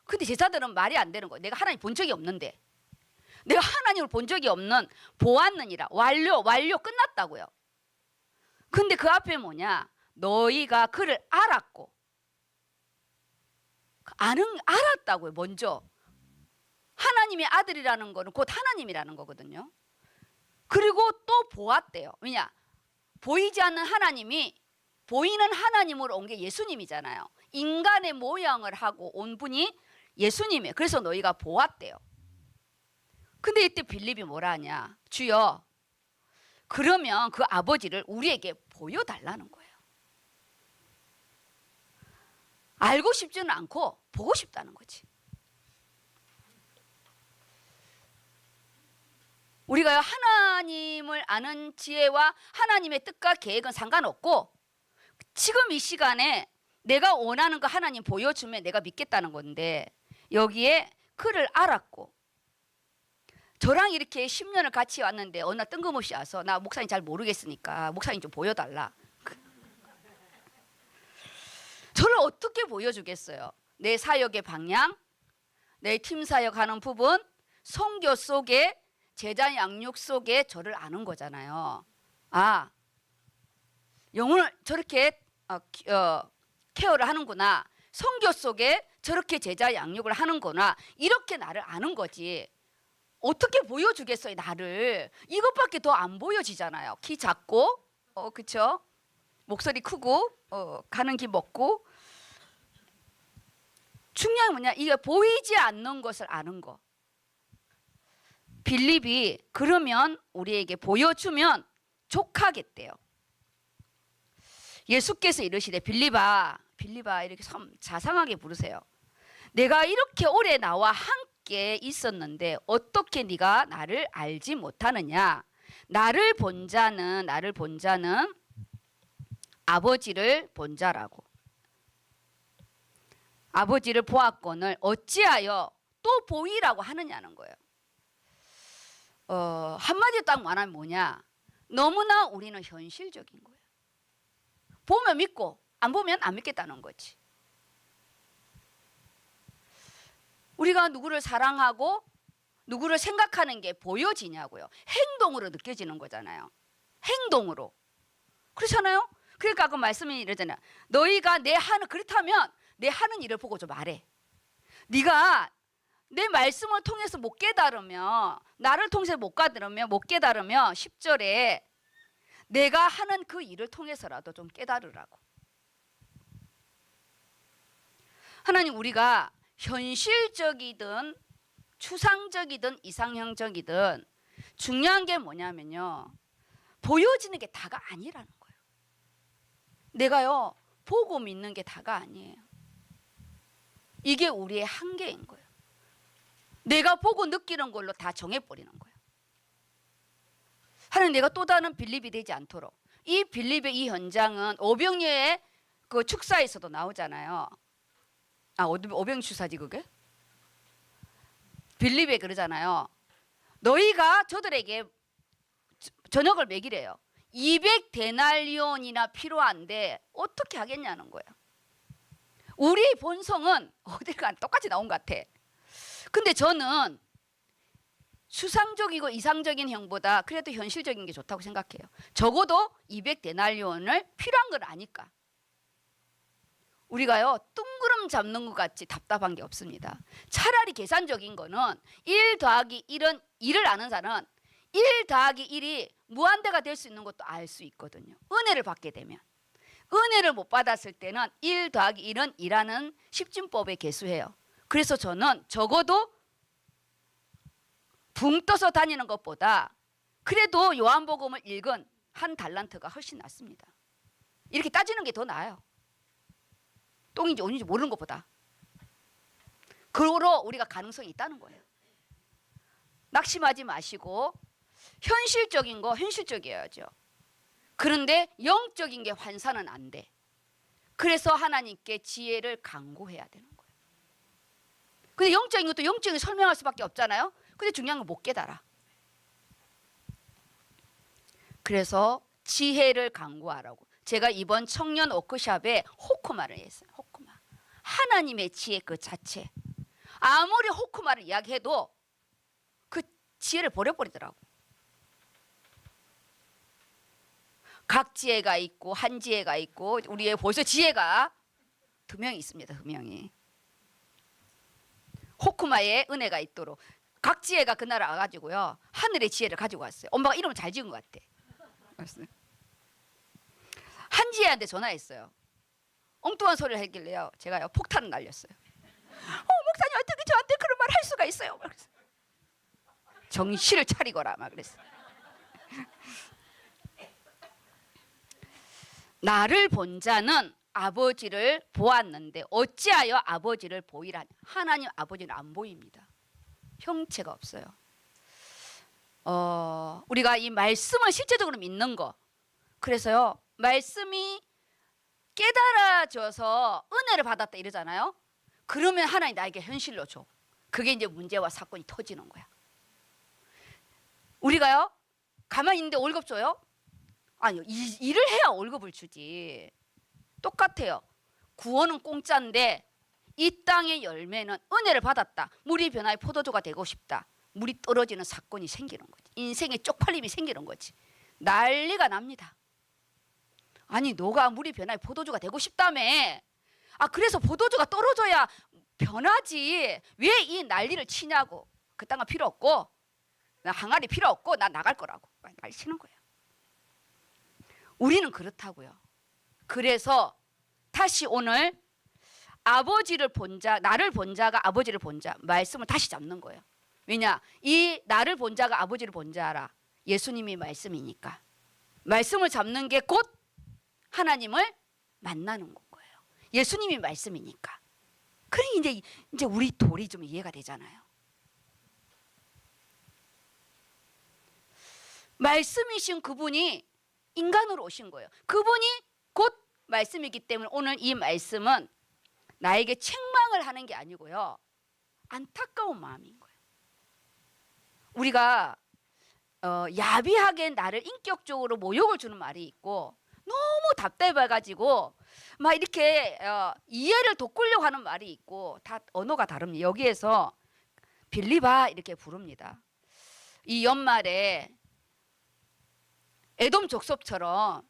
근데 제자들은 말이 안 되는 거예요. 내가 하나님 본 적이 없는데, 내가 하나님을 본 적이 없는 보았느니라. 완료 끝났다고요. 근데 그 앞에 뭐냐? 너희가 그를 알았고. 알았다고요. 먼저 하나님의 아들이라는 거는 곧 하나님이라는 거거든요. 그리고 또 보았대요. 왜냐? 보이지 않는 하나님이 보이는 하나님으로 온 게 예수님이잖아요. 인간의 모양을 하고 온 분이 예수님이에요. 그래서 너희가 보았대요. 근데 이때 빌립이 뭐라 하냐? 주여, 그러면 그 아버지를 우리에게 보여달라는 거예요. 알고 싶지는 않고 보고 싶다는 거지. 우리가 하나님을 아는 지혜와 하나님의 뜻과 계획은 상관없고 지금 이 시간에 내가 원하는 거 하나님 보여주면 내가 믿겠다는 건데 여기에 그를 알았고 저랑 이렇게 10년을 같이 왔는데 어느 날 뜬금없이 와서 나 목사님 잘 모르겠으니까 목사님 좀 보여달라. 저를 어떻게 보여주겠어요? 내 사역의 방향, 내 팀 사역하는 부분, 선교 속에 제자 양육 속에 저를 아는 거잖아요. 아, 영혼을 저렇게 케어를 하는구나. 선교 속에 저렇게 제자 양육을 하는구나. 이렇게 나를 아는 거지. 어떻게 보여주겠어요, 나를. 이것밖에 더 안 보여지잖아요. 키 작고, 그쵸? 목소리 크고, 가는 길 먹고. 중요한 게 뭐냐? 이게 보이지 않는 것을 아는 거. 빌립이 그러면 우리에게 보여주면 족하겠대요. 예수께서 이르시되 빌립아 이렇게 자상하게 부르세요. 내가 이렇게 오래 나와 함께 있었는데 어떻게 네가 나를 알지 못하느냐? 나를 본 자는 아버지를 본 자라고. 아버지를 보았거늘 어찌하여 또 보이라고 하느냐는 거예요. 한마디로 딱 말하면 뭐냐? 너무나 우리는 현실적인 거예요. 보면 믿고 안 보면 안 믿겠다는 거지. 우리가 누구를 사랑하고 누구를 생각하는 게 보여지냐고요. 행동으로 느껴지는 거잖아요. 행동으로. 그렇잖아요. 그러니까 그 말씀이 이러잖아요. 너희가 그렇다면 내 하는 일을 보고 좀 말해. 네가 내 말씀을 통해서 못 깨달으면 나를 통해서 못 깨달으면 10절에 내가 하는 그 일을 통해서라도 좀 깨달으라고. 하나님, 우리가 현실적이든 추상적이든 이상형적이든 중요한 게 뭐냐면요, 보여지는 게 다가 아니라는 거예요. 내가요 보고 믿는 게 다가 아니에요. 이게 우리의 한계인 거예요. 내가 보고 느끼는 걸로 다 정해버리는 거예요. 하나님, 내가 또 다른 빌립이 되지 않도록. 이 빌립의 이 현장은 오병이어의 그 축사에서도 나오잖아요. 오병이어 축사지 그게? 빌립에 그러잖아요. 너희가 저들에게 저녁을 먹이래요. 200데나리온이나 필요한데 어떻게 하겠냐는 거예요. 우리의 본성은 어딜 가 똑같이 나온 것 같아. 근데 저는 추상적이고 이상적인 형보다 그래도 현실적인 게 좋다고 생각해요. 적어도 200데나리온을 필요한 걸 아니까. 우리가요 뜬구름 잡는 것 같이 답답한 게 없습니다. 차라리 계산적인 거는 1 더하기 1은 일을 아는 사람은 1 더하기 1이 무한대가 될 수 있는 것도 알 수 있거든요. 은혜를 받게 되면. 은혜를 못 받았을 때는 1 더하기 1은 2라는 십진법에 계수해요. 그래서 저는 적어도 붕 떠서 다니는 것보다 그래도 요한복음을 읽은 한 달란트가 훨씬 낫습니다. 이렇게 따지는 게 더 나아요. 똥인지 온인지 모르는 것보다. 그러로 우리가 가능성이 있다는 거예요. 낙심하지 마시고 현실적인 거 현실적이어야죠. 그런데 영적인 게 환산은 안 돼. 그래서 하나님께 지혜를 간구해야 되는 거예요. 근데 영적인 것도 영적인 설명할 수밖에 없잖아요. 근데 중요한 건 못 깨달아. 그래서 지혜를 간구하라고. 제가 이번 청년 워크숍에 호크마를 했어요. 호크마. 하나님의 지혜 그 자체. 아무리 호크마를 이야기해도 그 지혜를 버려버리더라고. 각 지혜가 있고 한 지혜가 있고 우리의 벌써 지혜가 2명이 있습니다. 2명이. 호크마에 은혜가 있도록 각 지혜가 그날 와가지고요 하늘의 지혜를 가지고 왔어요. 엄마가 이름을 잘 지은 것 같아. 한 신지혜한테 전화했어요. 엉뚱한 소리를 했길래요. 제가요 폭탄을 날렸어요. 목사님 어떻게 저한테 그런 말 할 수가 있어요? 그래서 정신을 차리거라 막 그랬어요. 나를 본 자는 아버지를 보았는데 어찌하여 아버지를 보이라. 하나님 아버지는 안 보입니다. 형체가 없어요. 우리가 이 말씀을 실제적으로 믿는 거. 그래서요 말씀이 깨달아져서 은혜를 받았다 이러잖아요. 그러면 하나님 나에게 현실로 줘. 그게 이제 문제와 사건이 터지는 거야. 우리가요 가만히 있는데 월급 줘요? 아니요, 일을 해야 월급을 주지. 똑같아요. 구원은 공짜인데 이 땅의 열매는 은혜를 받았다. 물이 변화의 포도주가 되고 싶다. 물이 떨어지는 사건이 생기는 거지. 인생의 쪽팔림이 생기는 거지. 난리가 납니다. 아니 너가 물이 변화의 포도주가 되고 싶다며. 그래서 포도주가 떨어져야 변하지. 왜 이 난리를 치냐고. 그딴 거 필요 없고 나 항아리 필요 없고 나 나갈 거라고 난리 치는 거예요. 우리는 그렇다고요. 그래서 다시 오늘 아버지를 본 자, 나를 본 자가 아버지를 본 자 말씀을 다시 잡는 거예요. 왜냐? 이 나를 본 자가 아버지를 본 자라. 예수님이 말씀이니까. 말씀을 잡는 게 곧 하나님을 만나는 거예요. 예수님이 말씀이니까. 그러니 이제 우리 도리 좀 이해가 되잖아요. 말씀이신 그분이 인간으로 오신 거예요. 그분이 곧 말씀이기 때문에 오늘 이 말씀은 나에게 책망을 하는 게 아니고요. 안타까운 마음인 거예요. 우리가 야비하게 나를 인격적으로 모욕을 주는 말이 있고 너무 답답해가지고 막 이렇게 이해를 돋구려고 하는 말이 있고 다 언어가 다릅니다. 여기에서 빌리바 이렇게 부릅니다. 이 연말에 에돔 족속처럼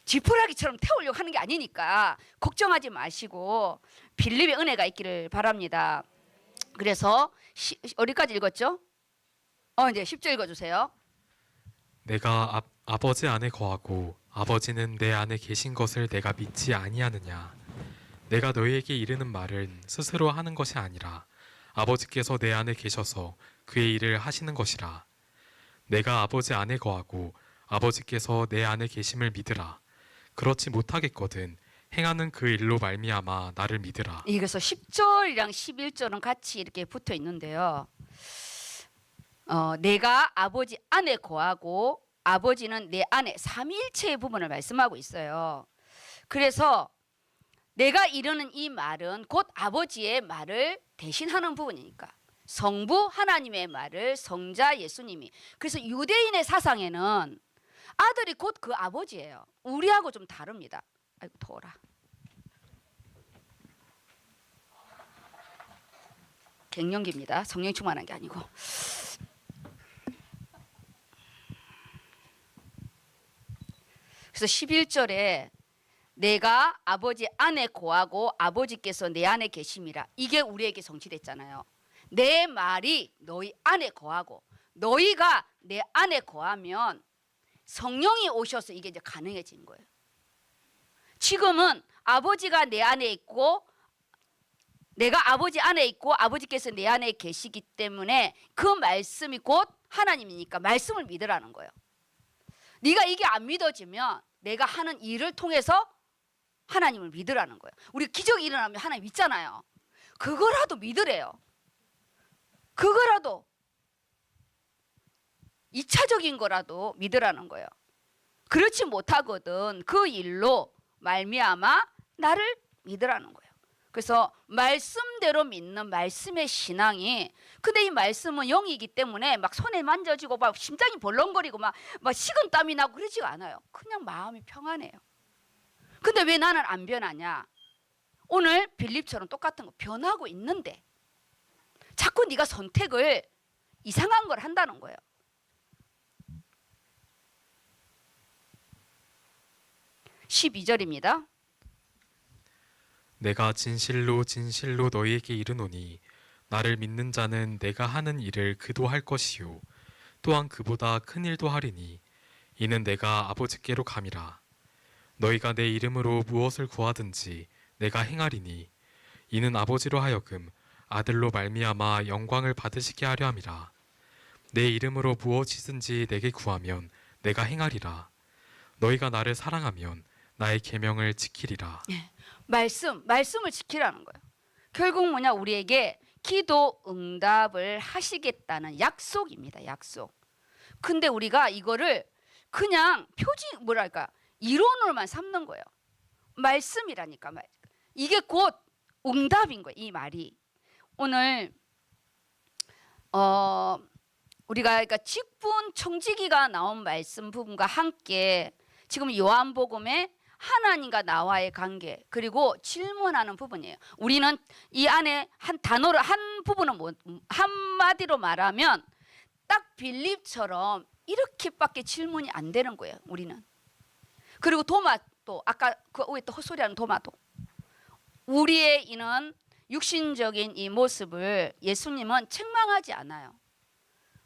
지푸라기처럼 태우려고 하는 게 아니니까 걱정하지 마시고 빌립의 은혜가 있기를 바랍니다. 그래서 어디까지 읽었죠? 이제 10절 읽어주세요. 내가 아버지 안에 거하고 아버지는 내 안에 계신 것을 내가 믿지 아니하느냐. 내가 너희에게 이르는 말은 스스로 하는 것이 아니라 아버지께서 내 안에 계셔서 그의 일을 하시는 것이라. 내가 아버지 안에 거하고 아버지께서 내 안에 계심을 믿으라. 그렇지 못하겠거든 행하는 그 일로 말미암아 나를 믿으라. 그래서 10절이랑 11절은 같이 이렇게 붙어 있는데요. 내가 아버지 안에 거하고 아버지는 내 안에 삼위일체의 부분을 말씀하고 있어요. 그래서 내가 이르는 이 말은 곧 아버지의 말을 대신하는 부분이니까 성부 하나님의 말을 성자 예수님이. 그래서 유대인의 사상에는 아들이 곧 그 아버지예요. 우리하고 좀 다릅니다. 아이고 더워라. 갱년기입니다. 성령 충만한 게 아니고. 그래서 11절에 내가 아버지 안에 거하고 아버지께서 내 안에 계심이라. 이게 우리에게 성취됐잖아요. 내 말이 너희 안에 거하고 너희가 내 안에 거하면 성령이 오셔서 이게 이제 가능해진 거예요. 지금은 아버지가 내 안에 있고 내가 아버지 안에 있고 아버지께서 내 안에 계시기 때문에 그 말씀이 곧 하나님이니까 말씀을 믿으라는 거예요. 네가 이게 안 믿어지면 내가 하는 일을 통해서 하나님을 믿으라는 거예요. 우리 기적이 일어나면 하나님 믿잖아요. 그거라도 믿으래요. 그거라도 2차적인 거라도 믿으라는 거예요. 그렇지 못하거든 그 일로 말미암아 나를 믿으라는 거예요. 그래서 말씀대로 믿는 말씀의 신앙이, 근데 이 말씀은 영이기 때문에 막 손에 만져지고 막 심장이 벌렁거리고 막 식은땀이 나고 그러지가 않아요. 그냥 마음이 평안해요. 근데 왜 나는 안 변하냐? 오늘 빌립처럼 똑같은 거 변하고 있는데 자꾸 네가 선택을 이상한 걸 한다는 거예요. 12절입니다. 내가 진실로 진실로 너희에게 이르노니 나를 믿는 자는 내가 하는 일을 그도 할 것이요 또한 그보다 큰 일도 하리니 이는 내가 아버지께로 감이라. 너희가 내 이름으로 무엇을 구하든지 내가 행하리니 이는 아버지로 하여금 아들로 말미암아 영광을 받으시게 하려 함이라. 내 이름으로 무엇이든지 내게 구하면 내가 행하리라. 너희가 나를 사랑하면 나의 계명을 지키리라. 말씀을 지키라는 거예요. 결국 뭐냐, 우리에게 기도 응답을 하시겠다는 약속입니다. 약속. 근데 우리가 이거를 그냥 이론으로만 삼는 거예요. 말씀이라니까. 이게 곧 응답인 거예요. 이 말이. 오늘 우리가 그러니까 직분 청지기가 나온 말씀 부분과 함께 지금 요한복음에 하나님과 나와의 관계 그리고 질문하는 부분이에요. 우리는 이 안에 한 단어를 한 부분은 한마디로 말하면 딱 빌립처럼 이렇게밖에 질문이 안 되는 거예요. 우리는. 그리고 도마도 아까 그 위에 또 헛소리하는 도마도 우리의 이는 육신적인 이 모습을 예수님은 책망하지 않아요.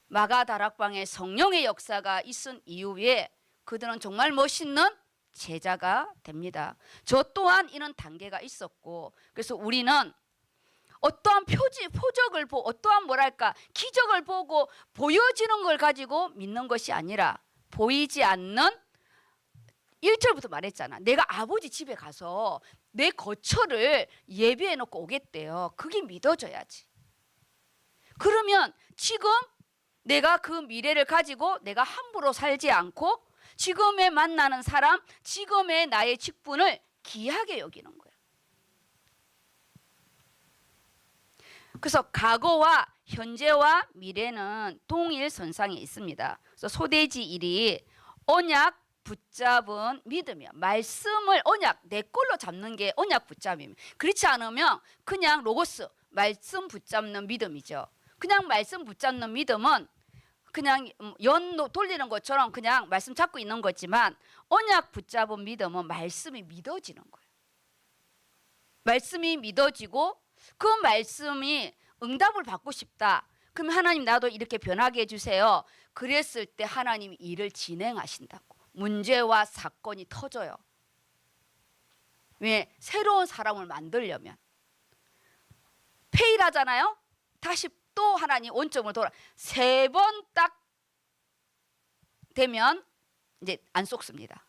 마가다락방에 성령의 역사가 있은 이후에 그들은 정말 멋있는 제자가 됩니다. 저 또한 이런 단계가 있었고, 그래서 우리는 어떠한 표적을 보고 어떠한 기적을 보고 보여지는 걸 가지고 믿는 것이 아니라 보이지 않는 1절부터 말했잖아. 내가 아버지 집에 가서 내 거처를 예비해 놓고 오겠대요. 그게 믿어져야지. 그러면 지금 내가 그 미래를 가지고 내가 함부로 살지 않고 지금에 만나는 사람, 지금의 나의 직분을 귀하게 여기는 거예요. 그래서 과거와 현재와 미래는 동일선상에 있습니다. 그래서 소대지 1이 언약 붙잡은 믿음이야. 말씀을 내 걸로 잡는 게 언약 붙잡임. 그렇지 않으면 그냥 로고스, 말씀 붙잡는 믿음이죠. 그냥 말씀 붙잡는 믿음은 그냥 연 돌리는 것처럼 그냥 말씀 잡고 있는 거지만 언약 붙잡은 믿음은 말씀이 믿어지는 거예요. 말씀이 믿어지고 그 말씀이 응답을 받고 싶다. 그럼 하나님 나도 이렇게 변하게 해주세요. 그랬을 때 하나님이 일을 진행하신다고. 문제와 사건이 터져요. 왜? 새로운 사람을 만들려면. 페일하잖아요. 다시 또 하나님 원점으로 돌아. 3번 딱 되면 이제 안 속습니다.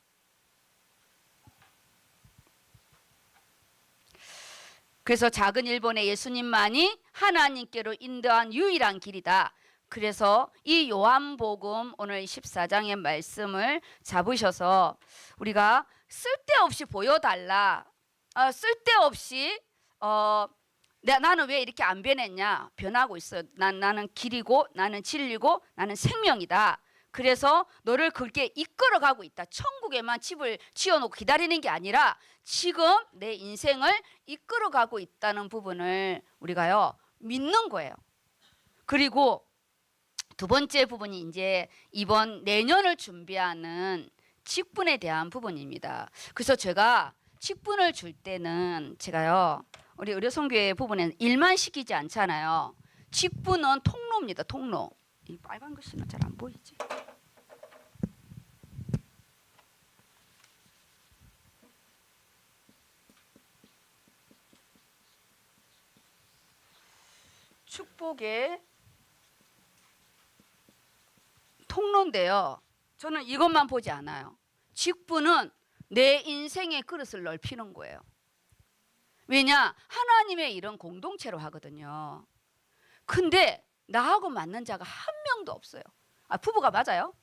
그래서 작은 일본의 예수님만이 하나님께로 인도한 유일한 길이다. 그래서 이 요한복음 오늘 14장의 말씀을 잡으셔서 우리가 쓸데없이 보여달라. 쓸데없이 나는 왜 이렇게 안 변했냐? 변하고 있어. 나는 길이고 나는 진리고 나는 생명이다. 그래서 너를 그렇게 이끌어가고 있다. 천국에만 집을 지어놓고 기다리는 게 아니라 지금 내 인생을 이끌어가고 있다는 부분을 우리가요 믿는 거예요. 그리고 두 번째 부분이 이제 이번 내년을 준비하는 직분에 대한 부분입니다. 그래서 제가 직분을 줄 때는 제가요 우리 의료선교회 부분에는 일만 시키지 않잖아요. 직분은 통로입니다. 통로. 이 빨간 글씨는 잘 안 보이지? 축복의 통로인데요. 저는 이것만 보지 않아요. 직분은 내 인생의 그릇을 넓히는 거예요. 왜냐? 하나님의 일은 공동체로 하거든요. 근데 나하고 맞는 자가 한 명도 없어요. 부부가 맞아요?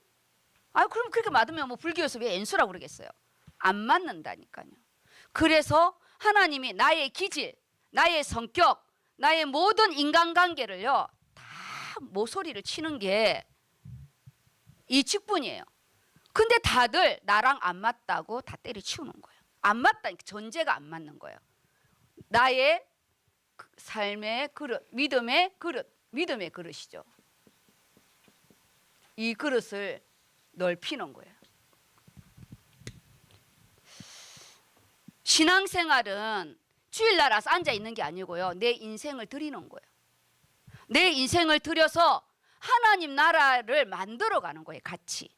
그럼 그렇게 맞으면 뭐 불교에서 왜 엔수라고 그러겠어요? 안 맞는다니까요. 그래서 하나님이 나의 기질, 나의 성격, 나의 모든 인간관계를요 다 모서리를 치는 게 이 직분이에요. 근데 다들 나랑 안 맞다고 다 때려치우는 거예요. 안 맞다니까 전제가 안 맞는 거예요. 나의 삶의 그릇, 믿음의 그릇이죠. 이 그릇을 넓히는 거예요. 신앙생활은 주일날 와서 앉아 있는 게 아니고요. 내 인생을 드리는 거예요. 내 인생을 들여서 하나님 나라를 만들어가는 거예요. 같이.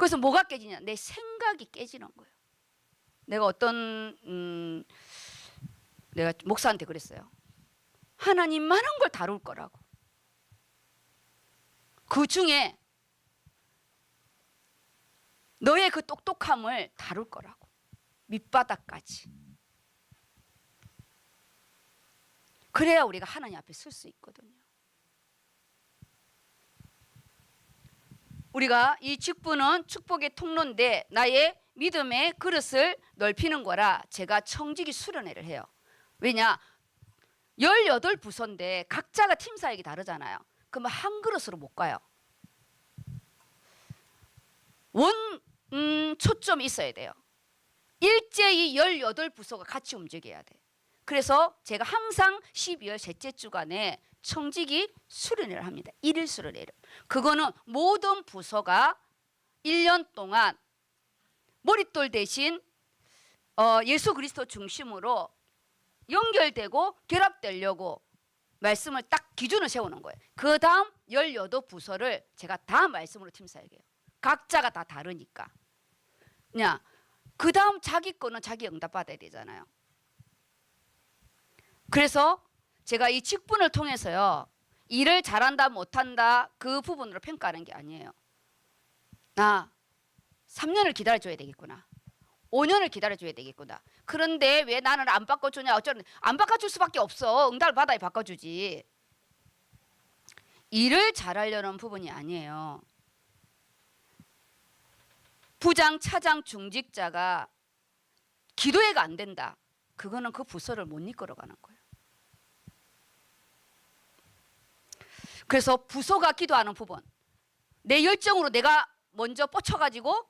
그래서 뭐가 깨지냐? 내 생각이 깨지는 거예요. 내가 내가 목사한테 그랬어요. 하나님 많은 걸 다룰 거라고. 그 중에 너의 그 똑똑함을 다룰 거라고. 밑바닥까지. 그래야 우리가 하나님 앞에 설 수 있거든요. 우리가 이 직분은 축복의 통로인데 나의 믿음의 그릇을 넓히는 거라 제가 청지기 수련회를 해요. 왜냐? 18부서인데 각자가 팀 사역이 다르잖아요. 그러면 한 그릇으로 못 가요. 초점이 있어야 돼요. 일제히 18부서가 같이 움직여야 돼. 그래서 제가 항상 12월 셋째 주간에 청지기 수련회를 합니다. 1일 수련회를. 그거는 모든 부서가 1년 동안 머릿돌 대신 예수 그리스도 중심으로 연결되고 결합되려고 말씀을 딱 기준을 세우는 거예요. 그 다음 18부서를 제가 다 말씀으로 팀 사역해요. 각자가 다 다르니까. 그 다음 자기 거는 자기 응답 받아야 되잖아요. 그래서 제가 이 직분을 통해서요, 일을 잘한다 못한다 그 부분으로 평가하는 게 아니에요. 3년을 기다려줘야 되겠구나. 5년을 기다려줘야 되겠구나. 그런데 왜 나는 안 바꿔주냐? 어쩌면 안 바꿔줄 수밖에 없어. 응답을 받아야 바꿔주지. 일을 잘하려는 부분이 아니에요. 부장, 차장, 중직자가 기도회가 안 된다. 그거는 그 부서를 못 이끌어가는 거예요. 그래서 부서가 기도하는 부분, 내 열정으로 내가 먼저 뻗쳐가지고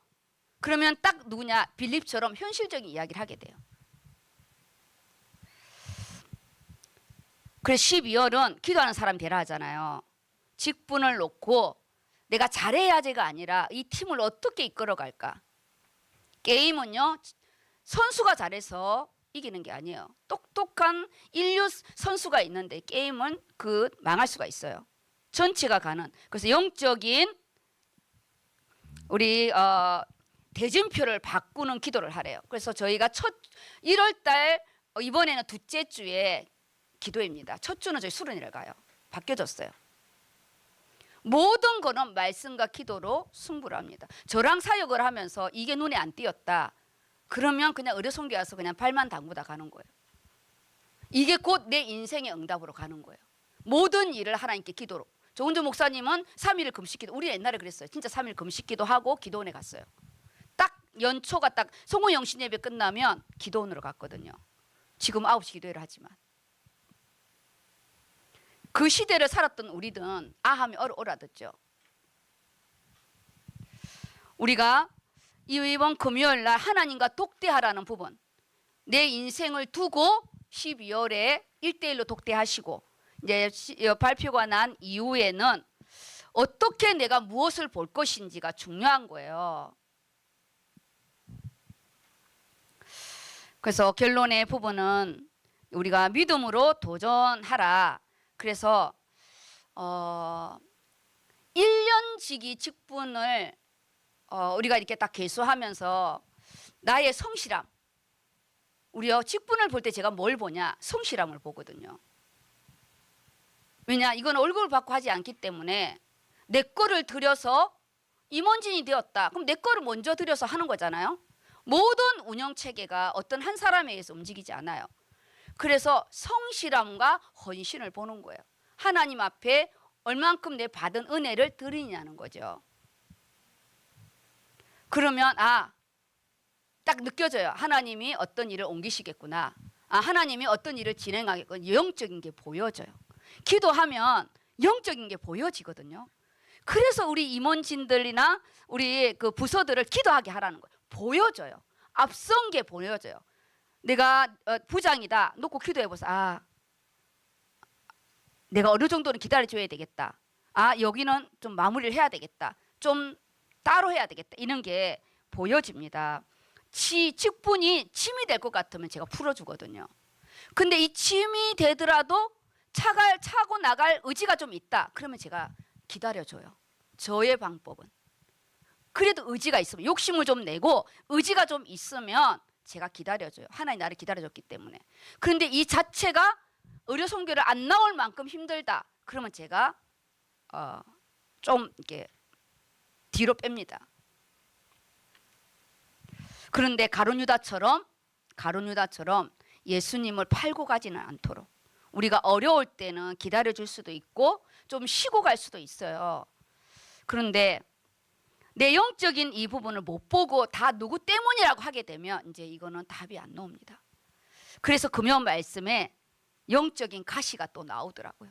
그러면 딱 누구냐? 빌립처럼 현실적인 이야기를 하게 돼요. 그래서 12월은 기도하는 사람 되라 하잖아요. 직분을 놓고 내가 잘해야지가 아니라 이 팀을 어떻게 이끌어갈까? 게임은요, 선수가 잘해서 이기는 게 아니에요. 똑똑한 인류 선수가 있는데 게임은 망할 수가 있어요. 전체가 가는. 그래서 영적인 우리 대진표를 바꾸는 기도를 하래요. 그래서 저희가 1월 달 이번에는 둘째 주에 기도입니다. 첫 주는 저희 수련회를 가요. 바뀌어졌어요. 모든 거는 말씀과 기도로 승부를 합니다. 저랑 사역을 하면서 이게 눈에 안 띄었다. 그러면 그냥 의료송교 와서 그냥 발만 담그다 가는 거예요. 이게 곧 내 인생의 응답으로 가는 거예요. 모든 일을 하나님께 기도로. 조은주 목사님은 3일을 금식기도. 우리 옛날에 그랬어요. 진짜 3일 금식기도 하고 기도원에 갔어요. 딱 연초가 딱 송호 영신 예배 끝나면 기도원으로 갔거든요. 지금 9시 기도회를 하지만. 그 시대를 살았던 우리는 아하면 알아듣죠. 우리가 이번 금요일 날 하나님과 독대하라는 부분, 내 인생을 두고 12월에 1대1로 독대하시고 이제 발표가 난 이후에는 어떻게 내가 무엇을 볼 것인지가 중요한 거예요. 그래서 결론의 부분은 우리가 믿음으로 도전하라. 그래서 1년지기 직분을 우리가 이렇게 딱 개수하면서 나의 성실함, 우리요 직분을 볼 때 제가 뭘 보냐? 성실함을 보거든요. 왜냐? 이건 월급을 받고 하지 않기 때문에 내 거를 들여서 임원진이 되었다. 그럼 내 거를 먼저 들여서 하는 거잖아요. 모든 운영체계가 어떤 한 사람에 의해서 움직이지 않아요. 그래서 성실함과 헌신을 보는 거예요. 하나님 앞에 얼만큼 내 받은 은혜를 드리냐는 거죠. 그러면 딱 느껴져요. 하나님이 어떤 일을 옮기시겠구나. 하나님이 어떤 일을 진행하겠구나. 영적인 게 보여져요. 기도하면 영적인 게 보여지거든요. 그래서 우리 임원진들이나 우리 그 부서들을 기도하게 하라는 거예요. 보여져요. 앞선 게 보여져요. 내가 부장이다 놓고 기도해보세요. 내가 어느 정도는 기다려줘야 되겠다. 여기는 좀 마무리를 해야 되겠다. 좀 따로 해야 되겠다. 이런 게 보여집니다. 직분이 짐이 될 것 같으면 제가 풀어주거든요. 근데 이 짐이 되더라도 차고 나갈 의지가 좀 있다. 그러면 제가 기다려줘요. 저의 방법은. 그래도 의지가 있으면 욕심을 좀 내고 의지가 좀 있으면 제가 기다려줘요. 하나님 나를 기다려줬기 때문에. 그런데 이 자체가 의료선교를 안 나올 만큼 힘들다. 그러면 제가 좀 이렇게 뒤로 뺍니다. 그런데 가룟 유다처럼 예수님을 팔고 가지는 않도록 우리가 어려울 때는 기다려줄 수도 있고 좀 쉬고 갈 수도 있어요. 그런데 내 영적인 이 부분을 못 보고 다 누구 때문이라고 하게 되면 이제 이거는 답이 안 나옵니다. 그래서 금요 말씀에 영적인 가시가 또 나오더라고요.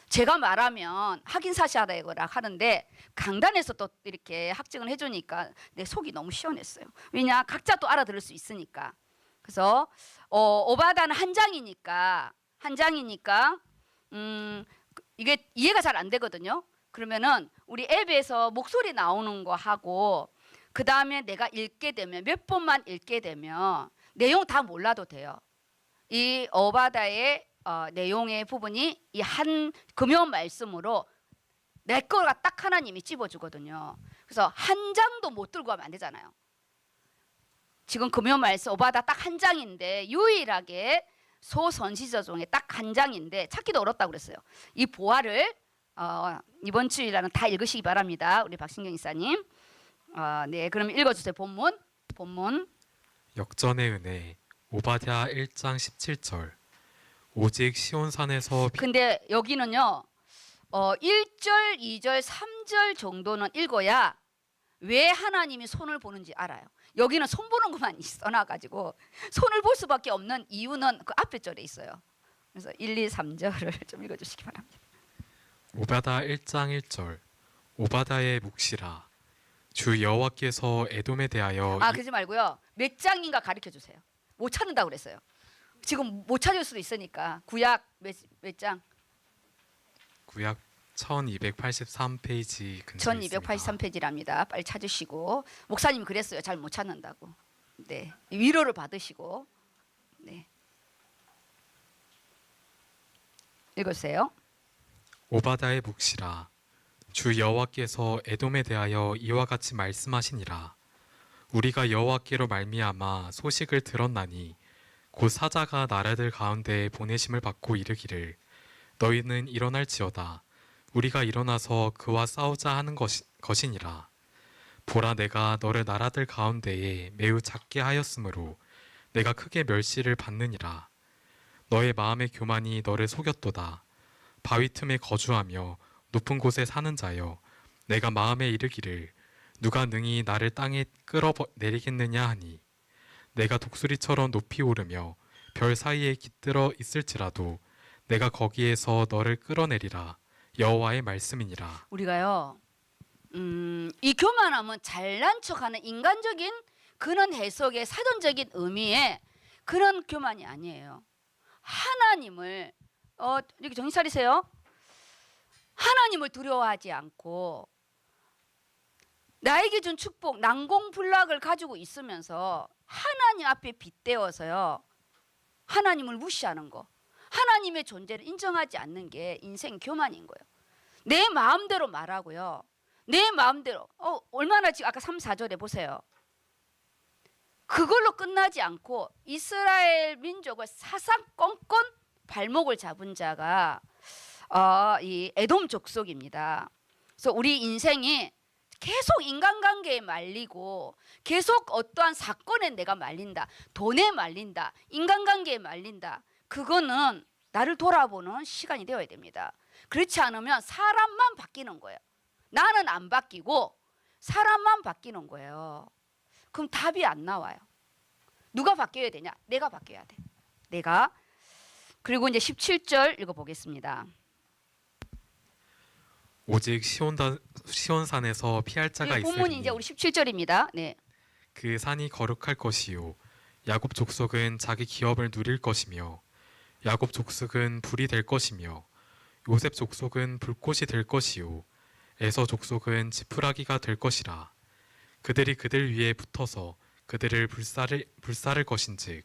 제가 말하면 확인사실하라 하는데 강단에서 또 이렇게 학증을 해주니까 내 속이 너무 시원했어요. 왜냐 각자 또 알아들을 수 있으니까. 그래서 오바다는 한 장이니까 이게 이해가 잘 안 되거든요. 그러면은 우리 앱에서 목소리 나오는 거 하고 그 다음에 내가 읽게 되면 몇 번만 읽게 되면 내용 다 몰라도 돼요. 이 오바다의 내용의 부분이 이 한 금요 말씀으로 내 거가 딱 하나님이 찝어주거든요. 그래서 한 장도 못 들고 가면 안 되잖아요. 지금 금요 말씀 오바다 딱 한 장인데 유일하게 소선지자 중에 딱 한 장인데 찾기도 어렵다고 그랬어요. 이 보화를 이번 주일에는 다 읽으시기 바랍니다. 우리 박신경 이사님. 네, 그럼 읽어주세요. 본문. 역전의 은혜 오바댜 1장 17절 오직 시온산에서 근데 여기는요 1절, 2절, 3절 정도는 읽어야 왜 하나님이 손을 보는지 알아요. 여기는 손 보는 것만 써놔가지고 손을 볼 수밖에 없는 이유는 그 앞에 절에 있어요. 그래서 1, 2, 3절을 좀 읽어주시기 바랍니다. 오바다 1장 1절 오바다의 묵시라 주 여호와께서 에돔에 대하여 그러지 말고요. 몇 장인가 가르쳐 주세요. 못 찾는다고 그랬어요. 지금 못 찾을 수도 있으니까 구약 몇 장? 구약 1283페이지 근처에 있습니다. 1283페이지랍니다. 빨리 찾으시고 목사님이 그랬어요. 잘 못 찾는다고. 네, 위로를 받으시고 네, 읽으세요. 오바다의 묵시라 주 여호와께서 에돔에 대하여 이와 같이 말씀하시니라 우리가 여호와께로 말미암아 소식을 들었나니 곧 사자가 나라들 가운데 보내심을 받고 이르기를 너희는 일어날지어다 우리가 일어나서 그와 싸우자 하는 것이니라 보라 내가 너를 나라들 가운데에 매우 작게 하였으므로 내가 크게 멸시를 받느니라 너의 마음의 교만이 너를 속였도다 바위 틈에 거주하며 높은 곳에 사는 자여 내가 마음에 이르기를 누가 능히 나를 땅에 끌어내리겠느냐 하니 내가 독수리처럼 높이 오르며 별 사이에 깃들어 있을지라도 내가 거기에서 너를 끌어내리라 여호와의 말씀이니라. 우리가요 이 교만함은 잘난 척하는 인간적인 그런 해석의 사전적인 의미의 그런 교만이 아니에요. 하나님을 이렇게 정신 차리세요. 하나님을 두려워하지 않고 나에게 준 축복 난공불락을 가지고 있으면서 하나님 앞에 빗대어서요 하나님을 무시하는 거 하나님의 존재를 인정하지 않는 게 인생 교만인 거예요. 내 마음대로 말하고요 내 마음대로 얼마나 지금 아까 3, 4절에 보세요. 그걸로 끝나지 않고 이스라엘 민족을 사사건건 발목을 잡은 자가 이 에돔 족속입니다. 그래서 우리 인생이 계속 인간관계에 말리고 계속 어떠한 사건에 내가 말린다 돈에 말린다 인간관계에 말린다 그거는 나를 돌아보는 시간이 되어야 됩니다. 그렇지 않으면 사람만 바뀌는 거예요. 나는 안 바뀌고 사람만 바뀌는 거예요. 그럼 답이 안 나와요. 누가 바뀌어야 되냐? 내가 바뀌어야 돼. 내가. 그리고 이제 17절 읽어보겠습니다. 오직 시온산에서 피할 자가 있으리니 본문이 이제 우리 17절입니다. 네. 그 산이 거룩할 것이요 야곱 족속은 자기 기업을 누릴 것이며 야곱 족속은 불이 될 것이며 요셉 족속은 불꽃이 될 것이요 에서 족속은 지푸라기가 될 것이라 그들이 그들 위에 붙어서 그들을 불사를 것인즉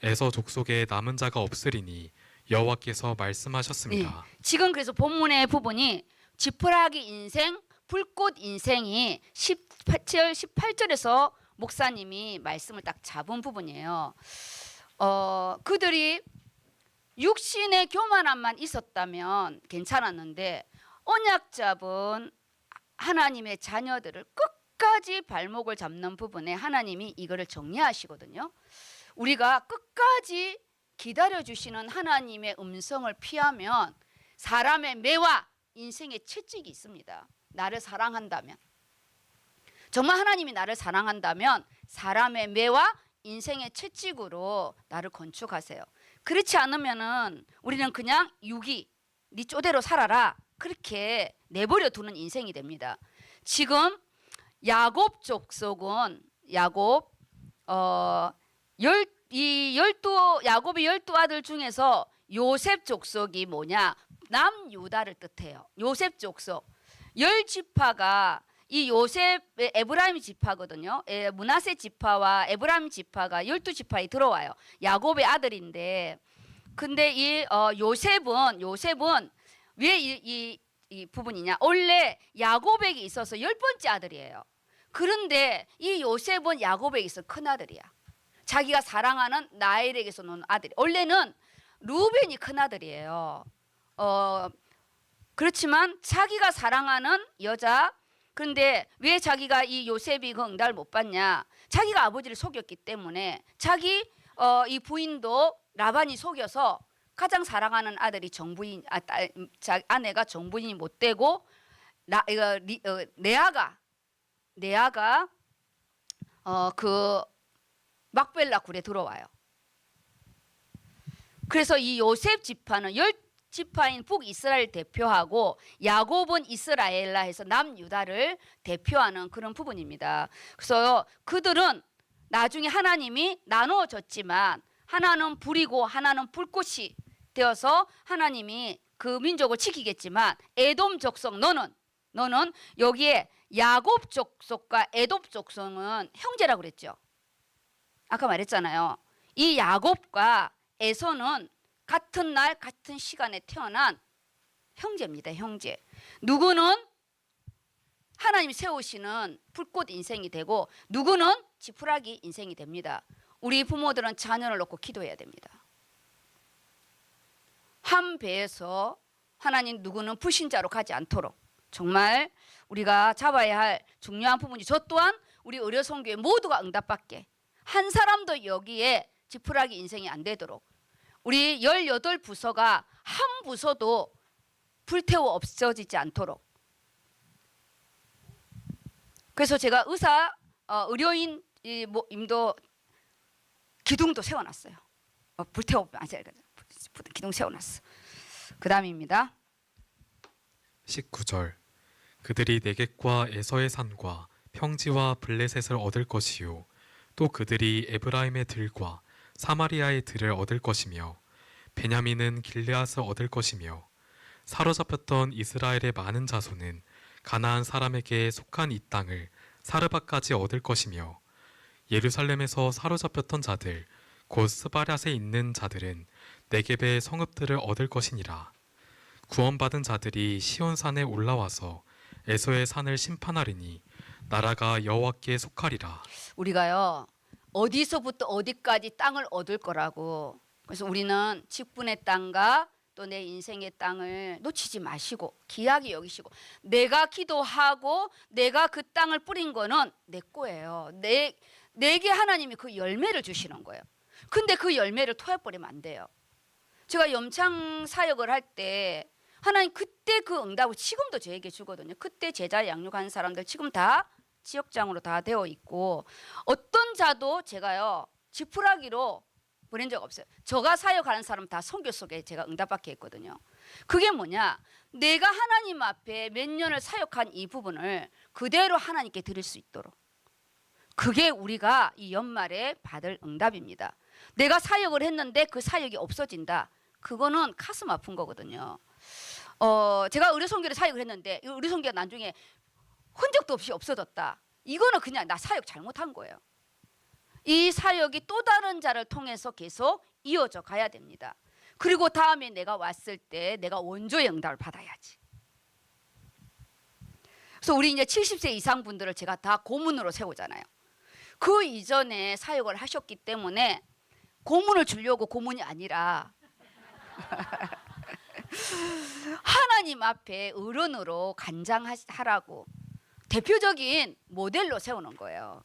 에서 족속에 남은 자가 없으리니 여호와께서 말씀하셨습니다. 네. 지금 그래서 본문의 부분이 지푸라기 인생, 불꽃 인생이 18절, 18절에서 목사님이 말씀을 딱 잡은 부분이에요. 그들이 육신의 교만함만 있었다면 괜찮았는데 언약 잡은 하나님의 자녀들을 끝까지 발목을 잡는 부분에 하나님이 이거를 정리하시거든요. 우리가 끝까지 기다려주시는 하나님의 음성을 피하면 사람의 매와 인생의 채찍이 있습니다. 나를 사랑한다면, 정말 하나님이 나를 사랑한다면 사람의 매와 인생의 채찍으로 나를 건축하세요. 그렇지 않으면은 우리는 그냥 유기, 네 쪼대로 살아라, 그렇게 내버려 두는 인생이 됩니다. 지금 야곱 족속은 야곱의 12 아들 중에서 요셉 족속이 뭐냐? 남유다를 뜻해요. 요셉 족속 10지파가 이 요셉의 에브라임 지파거든요. 므낫세 지파와 에브라임 지파가 12지파에 들어와요. 야곱의 아들인데, 근데 이 요셉은 왜 이 부분이냐? 원래 야곱에게 있어서 10번째 아들이에요. 그런데 이 요셉은 야곱에게 있어 큰 아들이야. 자기가 사랑하는 라헬에게서 놓은 아들이. 원래는 루벤이 큰 아들이에요. 그렇지만 자기가 사랑하는 여자, 그런데 왜 자기가 이 요셉이 그 응답을 못 받냐? 자기가 아버지를 속였기 때문에 자기 이 부인도 라반이 속여서 가장 사랑하는 아들이 정부인, 아내가 정부인이 못 되고 레아가 그 막벨라 굴에 들어와요. 그래서 이 요셉 지파는 10지파인 북이스라엘 대표하고 야곱은 이스라엘라 해서 남유다를 대표하는 그런 부분입니다. 그래서 그들은 나중에 하나님이 나누어졌지만 하나는 불이고 하나는 불꽃이 되어서 하나님이 그 민족을 지키겠지만 에돔 족속 너는 여기에 야곱 족속과 에돔 족속은 형제라고 그랬죠. 아까 말했잖아요. 이 야곱과 에서는 같은 날 같은 시간에 태어난 형제입니다. 형제. 누구는 하나님이 세우시는 불꽃 인생이 되고 누구는 지푸라기 인생이 됩니다. 우리 부모들은 자녀를 놓고 기도해야 됩니다. 한 배에서 하나님 누구는 불신자로 가지 않도록 정말 우리가 잡아야 할 중요한 부분이, 저 또한 우리 의료선교회 모두가 응답받게, 한 사람도 여기에 지푸라기 인생이 안 되도록 우리 18부서가 한 부서도 불태워 없어지지 않도록. 그래서 제가 의료인 임도 기둥도 세워놨어요. 불태워 기둥 세워놨어. 그 다음입니다. 19절 그들이 네겝과 에서의 산과 평지와 블레셋을 얻을 것이요 또 그들이 에브라임의 들과 사마리아의 들을 얻을 것이며 베냐민은 길르앗을 얻을 것이며 사로잡혔던 이스라엘의 많은 자손은 가나안 사람에게 속한 이 땅을 사르바까지 얻을 것이며 예루살렘에서 사로잡혔던 자들 곧 스바랴에 있는 자들은 네겝의 성읍들을 얻을 것이니라. 구원받은 자들이 시온산에 올라와서 에서의 산을 심판하리니 나라가 여호와께 속하리라. 우리가요 어디서부터 어디까지 땅을 얻을 거라고. 그래서 우리는 직분의 땅과 또 내 인생의 땅을 놓치지 마시고 귀하게 여기시고, 내가 기도하고 내가 그 땅을 뿌린 거는 내 거예요. 내게 하나님이 그 열매를 주시는 거예요. 근데 그 열매를 토해버리면 안 돼요. 제가 염창 사역을 할 때 하나님 그때 그 응답을 지금도 저에게 주거든요. 그때 제자 양육한 사람들 지금 다 지역장으로 다 되어 있고, 어떤 자도 제가요 지푸라기로 보낸 적 없어요. 저가 사역하는 사람 다 선교 속에 제가 응답받게 했거든요. 그게 뭐냐? 내가 하나님 앞에 몇 년을 사역한 이 부분을 그대로 하나님께 드릴 수 있도록, 그게 우리가 이 연말에 받을 응답입니다. 내가 사역을 했는데 그 사역이 없어진다, 그거는 가슴 아픈 거거든요. 제가 의료선교를 사역을 했는데 이 의료선교가 나중에 흔적도 없이 없어졌다, 이거는 그냥 나 사역 잘못한 거예요. 이 사역이 또 다른 자를 통해서 계속 이어져 가야 됩니다. 그리고 다음에 내가 왔을 때 내가 원조의 응답을 받아야지. 그래서 우리 이제 70세 이상 분들을 제가 다 고문으로 세우잖아요. 그 이전에 사역을 하셨기 때문에 고문을 주려고 고문이 아니라 하나님 앞에 어른으로 간장하라고 대표적인 모델로 세우는 거예요.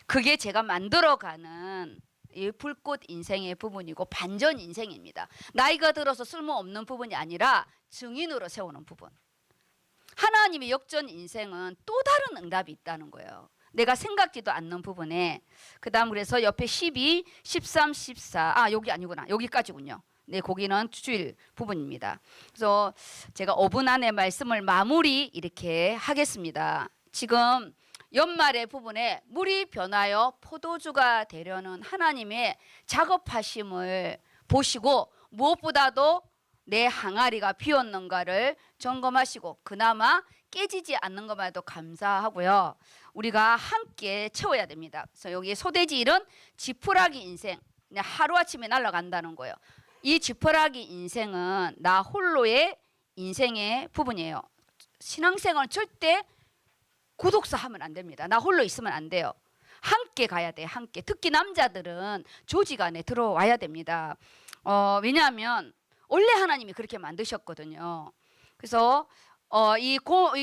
그게 제가 만들어가는 이 불꽃 인생의 부분이고 반전 인생입니다. 나이가 들어서 쓸모없는 부분이 아니라 증인으로 세우는 부분. 하나님의 역전 인생은 또 다른 응답이 있다는 거예요. 내가 생각지도 않는 부분에. 그 다음 그래서 옆에 12, 13, 14 여기 아니구나. 여기까지군요. 네, 거기는 주일 부분입니다. 그래서 제가 5분 안에 말씀을 마무리 이렇게 하겠습니다. 지금 연말의 부분에 물이 변하여 포도주가 되려는 하나님의 작업하심을 보시고 무엇보다도 내 항아리가 비었는가를 점검하시고 그나마 깨지지 않는 것만 해도 감사하고요. 우리가 함께 채워야 됩니다. 그래서 여기 소대지일은 지푸라기 인생, 하루아침에 날아간다는 거예요. 이 지푸라기 인생은 나 홀로의 인생의 부분이에요. 신앙생활은 절대 구독사 하면 안 됩니다. 나 홀로 있으면 안 돼요. 함께 가야 돼. 함께. 특히 남자들은 조직 안에 들어와야 됩니다. 왜냐하면 원래 하나님이 그렇게 만드셨거든요. 그래서 이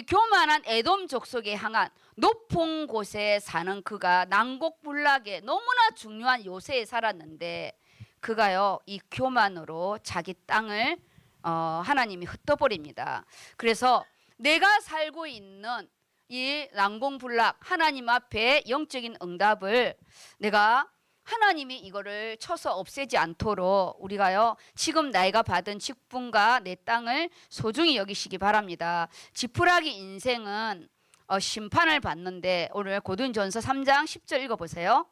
교만한 에돔 족속에 향한 높은 곳에 사는 그가 난곡불락에 너무나 중요한 요새에 살았는데 그가요 이 교만으로 자기 땅을 하나님이 흩어버립니다. 그래서 내가 살고 있는 이 난공불락 하나님 앞에 영적인 응답을 내가 하나님이 이거를 쳐서 없애지 않도록 우리가요 지금 내가 받은 직분과 내 땅을 소중히 여기시기 바랍니다. 지푸라기 인생은 심판을 받는데 오늘 고린도전서 3장 10절 읽어보세요.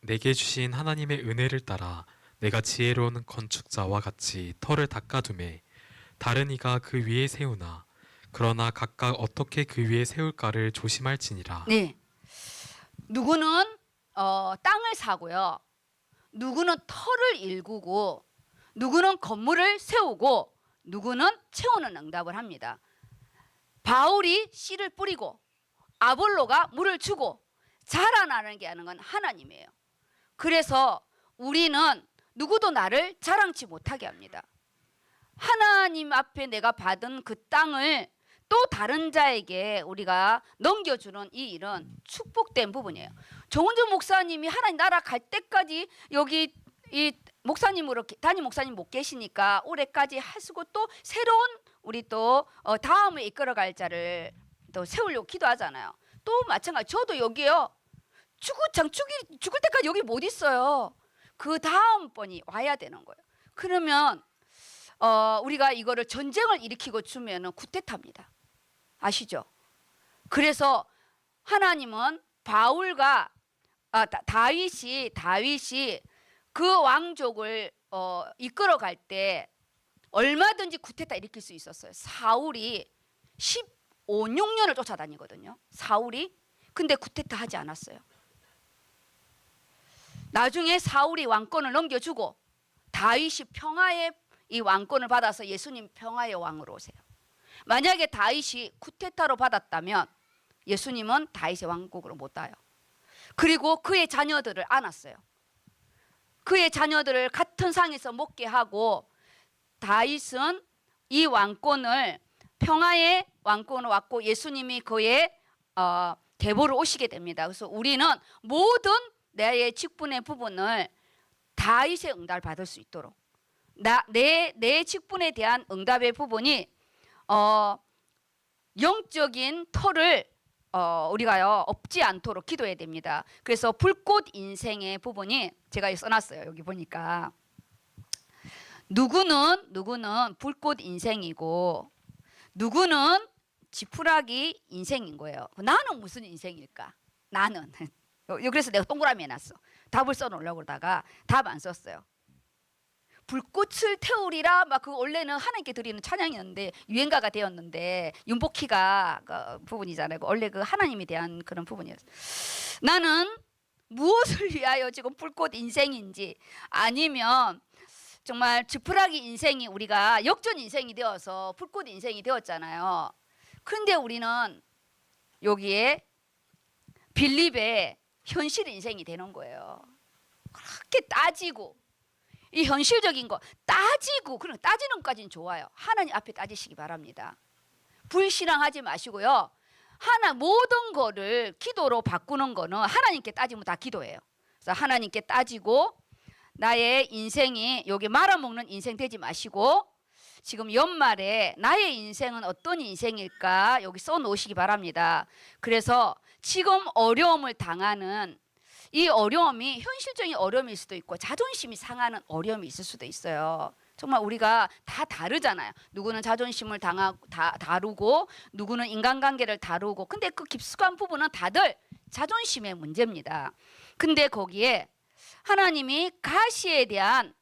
내게 주신 하나님의 은혜를 따라 내가 지혜로운 건축자와 같이 터를 닦아두매 다른 이가 그 위에 세우나 그러나 각각 어떻게 그 위에 세울까를 조심할지니라. 네. 누구는 땅을 사고요. 누구는 터를 일구고 누구는 건물을 세우고 누구는 채우는 응답을 합니다. 바울이 씨를 뿌리고 아볼로가 물을 주고 자라나는 게 하는 건 하나님이에요. 그래서 우리는 누구도 나를 자랑치 못하게 합니다. 하나님 앞에 내가 받은 그 땅을 또 다른 자에게 우리가 넘겨주는 이 일은 축복된 부분이에요. 정은주 목사님이 하나님 나라 갈 때까지 여기 이 목사님으로 담임 목사님 못 계시니까 올해까지 하시고 또 새로운 우리 또 다음에 이끌어갈 자를 또 세우려고 기도하잖아요. 또 마찬가지 저도 여기요 죽을 때까지 여기 못 있어요. 그 다음 번이 와야 되는 거예요. 그러면 우리가 이거를 전쟁을 일으키고 주면은 쿠데타입니다. 아시죠? 그래서 하나님은 바울과 다윗이 그 왕족을 이끌어갈 때 얼마든지 쿠데타 일으킬 수 있었어요. 사울이 16년을 쫓아다니거든요. 사울이. 근데 쿠데타 하지 않았어요. 나중에 사울이 왕권을 넘겨주고 다윗이 평화의 이 왕권을 받아서 예수님 평화의 왕으로 오세요. 만약에 다윗이 쿠데타로 받았다면 예수님은 다윗의 왕국으로 못 와요. 그리고 그의 자녀들을 안았어요. 그의 자녀들을 같은 상에서 먹게 하고 다윗은 이 왕권을 평화의 왕권으로 왔고 예수님이 그의 계보로 오시게 됩니다. 그래서 우리는 모든 내 직분의 부분을 다윗의 응답을 받을 수 있도록 내 직분에 대한 응답의 부분이 영적인 터를 우리가요 없지 않도록 기도해야 됩니다. 그래서 불꽃 인생의 부분이 제가 써놨어요. 여기 보니까 누구는 불꽃 인생이고 누구는 지푸라기 인생인 거예요. 나는 무슨 인생일까? 나는 그래서 내가 동그라미 해놨어. 답을 써놓으려고 그러다가 답 안 썼어요. 불꽃을 태우리라 막 그 원래는 하나님께 드리는 찬양이었는데 유행가가 되었는데 윤복희가 그 부분이잖아요. 원래 그 하나님에 대한 그런 부분이었어요. 나는 무엇을 위하여 지금 불꽃 인생인지 아니면 정말 지푸라기 인생이 우리가 역전 인생이 되어서 불꽃 인생이 되었잖아요. 그런데 우리는 여기에 빌립의 현실 인생이 되는 거예요. 그렇게 따지고 이 현실적인 거 따지고, 그런 따지는 것까지는 좋아요. 하나님 앞에 따지시기 바랍니다. 불신앙하지 마시고요. 모든 거를 기도로 바꾸는 거는 하나님께 따지면 다 기도예요. 그래서 하나님께 따지고 나의 인생이 여기 말아먹는 인생 되지 마시고, 지금 연말에 나의 인생은 어떤 인생일까 여기 써놓으시기 바랍니다. 그래서 지금 어려움을 당하는 이 어려움이 현실적인 어려움일 수도 있고 자존심이 상하는 어려움이 있을 수도 있어요. 정말 우리가 다 다르잖아요. 누구는 자존심을 다루고 누구는 인간관계를 다루고, 근데 그 깊숙한 부분은 다들 자존심의 문제입니다. 근데 거기에 하나님이 가시에 대한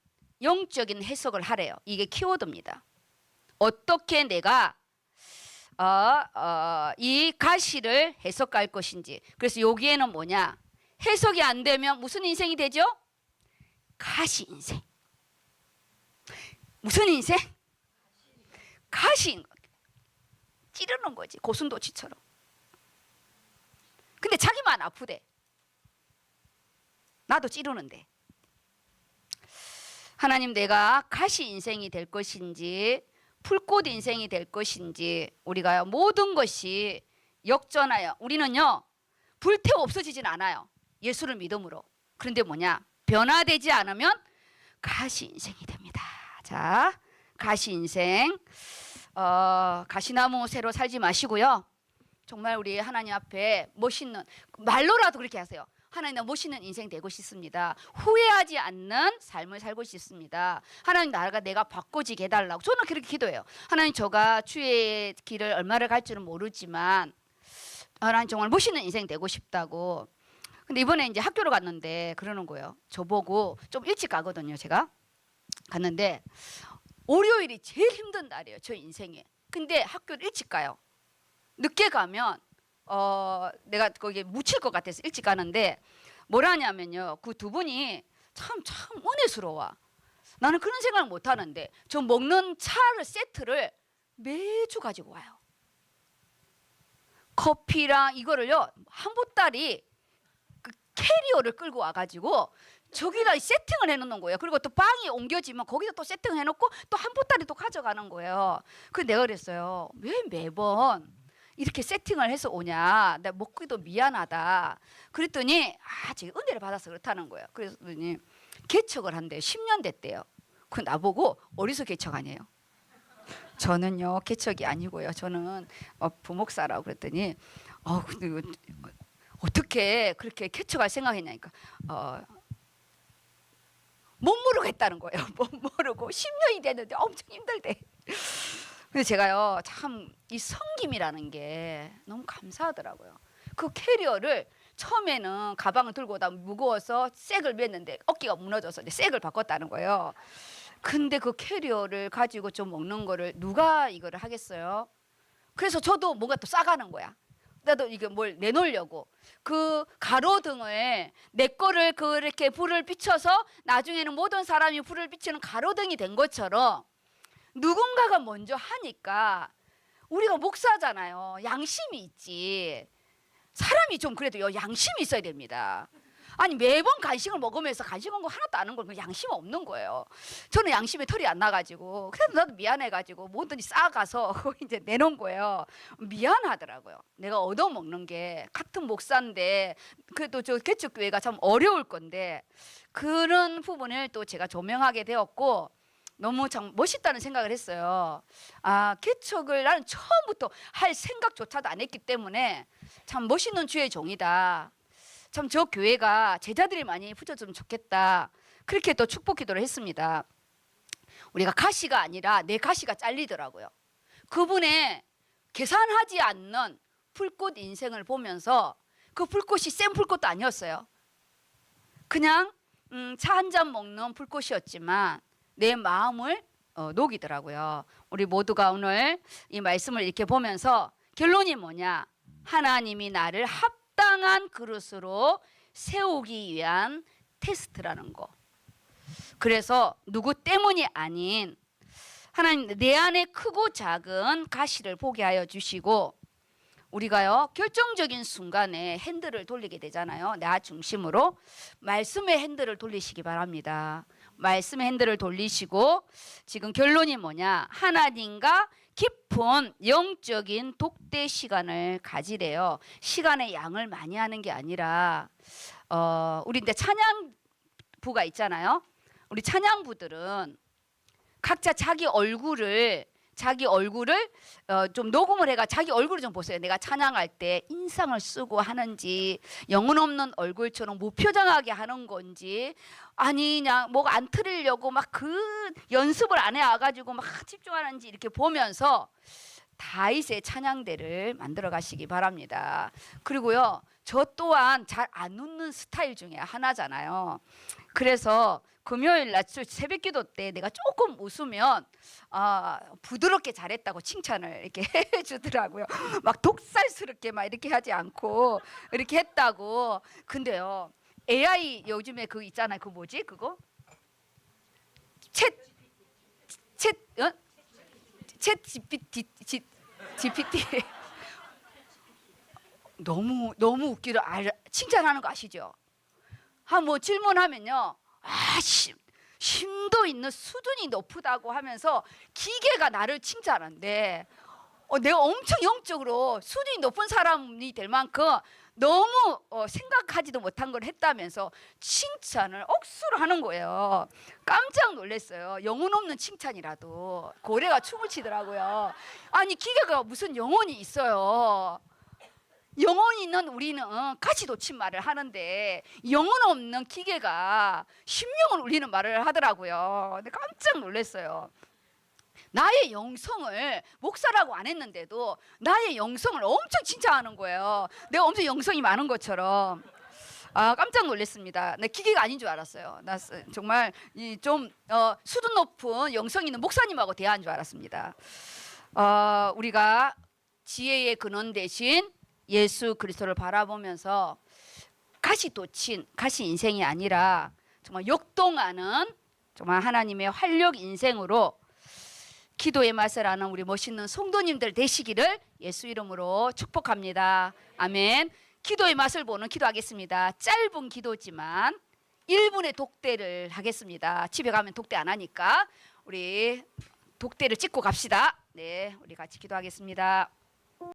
영적인 해석을 하래요. 이게 키워드입니다. 어떻게 내가 이 가시를 해석할 것인지. 그래서 여기에는 뭐냐, 해석이 안 되면 무슨 인생이 되죠? 가시 인생. 무슨 인생? 가시인 거. 찌르는 거지, 고슴도치처럼. 근데 자기만 아프대. 나도 찌르는데. 하나님, 내가 가시 인생이 될 것인지 풀꽃 인생이 될 것인지, 우리가 모든 것이 역전하여, 우리는요 불태워 없어지진 않아요, 예수를 믿음으로. 그런데 뭐냐, 변화되지 않으면 가시 인생이 됩니다. 자, 가시 인생, 가시나무 새로 살지 마시고요. 정말 우리 하나님 앞에 멋있는, 말로라도 그렇게 하세요. 하나님, 나 멋있는 인생 되고 싶습니다. 후회하지 않는 삶을 살고 싶습니다. 하나님, 내가 바꿔지게 해달라고. 저는 그렇게 기도해요. 하나님, 저가 주의 길을 얼마를 갈지는 모르지만 하나님, 정말 멋있는 인생 되고 싶다고. 근데 이번에 이제 학교로 갔는데 그러는 거예요. 저보고 좀 일찍 가거든요. 제가 갔는데 월요일이 제일 힘든 날이에요, 저 인생에. 근데 학교를 일찍 가요. 늦게 가면 내가 거기에 묻힐 것 같아서 일찍 가는데, 뭐라냐면요, 그 두 분이 참 은혜스러워. 나는 그런 생각을 못 하는데 저 먹는 세트를 매주 가지고 와요. 커피랑 이거를요, 한 보따리 그 캐리어를 끌고 와가지고 저기다 세팅을 해놓는 거예요. 그리고 또 빵이 옮겨지면 거기다 또 세팅해놓고 또 한 보따리 또 가져가는 거예요. 그래서 내가 그랬어요, 왜 매번 이렇게 세팅을 해서 오냐, 내가 먹기도 미안하다. 그랬더니 제가 은혜를 받아서 그렇다는 거예요. 그랬더니 개척을 한대요. 10년 됐대요. 그 나보고 어디서 개척하냐요. 저는요 개척이 아니고요, 저는 부목사라고. 그랬더니 근데 어떻게 그렇게 개척할 생각했냐니까 못 모르고 했다는 거예요. 못 모르고 10년이 됐는데 엄청 힘들대. 근데 제가요 참 이 섬김이라는 게 너무 감사하더라고요. 그 캐리어를 처음에는 가방을 들고 오다 무거워서 색을 맸는데 어깨가 무너져서 이제 색을 바꿨다는 거예요. 근데 그 캐리어를 가지고 좀 먹는 거를 누가 이거를 하겠어요? 그래서 저도 뭔가 또 싸가는 거야. 나도 이게 뭘 내놓으려고 그 가로등을 내 거를 그렇게 불을 비춰서 나중에는 모든 사람이 불을 비치는 가로등이 된 것처럼 누군가가 먼저 하니까, 우리가 목사잖아요. 양심이 있지. 사람이 좀 그래도 양심이 있어야 됩니다. 아니 매번 간식을 먹으면서 간식 온 거 하나도 안 한 걸 양심 없는 거예요. 저는 양심에 털이 안 나가지고, 그래도 나도 미안해가지고 뭐든지 싸가서 이제 내놓은 거예요. 미안하더라고요. 내가 얻어먹는 게 같은 목사인데, 그래도 저 개척교회가 참 어려울 건데, 그런 부분을 또 제가 조명하게 되었고 너무 참 멋있다는 생각을 했어요. 개척을 나는 처음부터 할 생각조차도 안 했기 때문에 참 멋있는 주의 종이다. 참 저 교회가 제자들이 많이 붙였으면 좋겠다. 그렇게 또 축복 기도를 했습니다. 우리가 가시가 아니라 내 가시가 잘리더라고요. 그분의 계산하지 않는 풀꽃 인생을 보면서, 그 풀꽃이 센 풀꽃도 아니었어요. 그냥 차 한 잔 먹는 풀꽃이었지만 내 마음을 녹이더라고요. 우리 모두가 오늘 이 말씀을 이렇게 보면서 결론이 뭐냐, 하나님이 나를 합당한 그릇으로 세우기 위한 테스트라는 거. 그래서 누구 때문이 아닌 하나님 내 안에 크고 작은 가시를 보게 하여 주시고 우리가요 결정적인 순간에 핸들을 돌리게 되잖아요. 나 중심으로 말씀의 핸들을 돌리시기 바랍니다. 말씀의 핸들을 돌리시고 지금 결론이 뭐냐? 하나님과 깊은 영적인 독대 시간을 가지래요. 시간의 양을 많이 하는 게 아니라 우리 이제 찬양부가 있잖아요. 우리 찬양부들은 각자 자기 얼굴을 좀 녹음을 해가 자기 얼굴을 좀 보세요. 내가 찬양할 때 인상을 쓰고 하는지 영혼 없는 얼굴처럼 무표정하게 하는 건지 아니 그냥 뭐가 안 틀리려고 막 그 연습을 안 해와가지고 막 집중하는지 이렇게 보면서 다윗의 찬양대를 만들어 가시기 바랍니다. 그리고요 저 또한 잘 안 웃는 스타일 중에 하나잖아요. 그래서 금요일 날 새벽기도 때 내가 조금 웃으면 부드럽게 잘했다고 칭찬을 이렇게 해주더라고요. 막 독살스럽게 막 이렇게 하지 않고 이렇게 했다고. 근데요 AI 요즘에 그 있잖아요. 그 뭐지 그거? 챗 GPT 너무 웃기려 칭찬하는 거 아시죠? 뭐 질문하면요. 심도 있는 수준이 높다고 하면서 기계가 나를 칭찬한대. 내가 엄청 영적으로 수준이 높은 사람이 될 만큼 너무 생각하지도 못한 걸 했다면서 칭찬을 억수로 하는 거예요. 깜짝 놀랐어요. 영혼 없는 칭찬이라도 고래가 춤을 추더라고요. 아니 기계가 무슨 영혼이 있어요. 영혼이 있는 우리는 가시 돋친 말을 하는데 영혼 없는 기계가 심령을 울리는 말을 하더라고요. 근데 깜짝 놀랐어요. 나의 영성을 목사라고 안 했는데도 나의 영성을 엄청 칭찬하는 거예요. 내가 엄청 영성이 많은 것처럼. 깜짝 놀랐습니다. 나 기계가 아닌 줄 알았어요. 나 정말 좀 수준 높은 영성 있는 목사님하고 대화한 줄 알았습니다. 우리가 지혜의 근원 대신 예수 그리스도를 바라보면서 가시 돋친 가시 인생이 아니라 정말 역동하는 정말 하나님의 활력 인생으로 기도의 맛을 아는 우리 멋있는 성도님들 되시기를 예수 이름으로 축복합니다. 아멘. 기도의 맛을 보는 기도하겠습니다. 짧은 기도지만 1분의 독대를 하겠습니다. 집에 가면 독대 안 하니까 우리 독대를 찍고 갑시다. 네, 우리 같이 기도하겠습니다.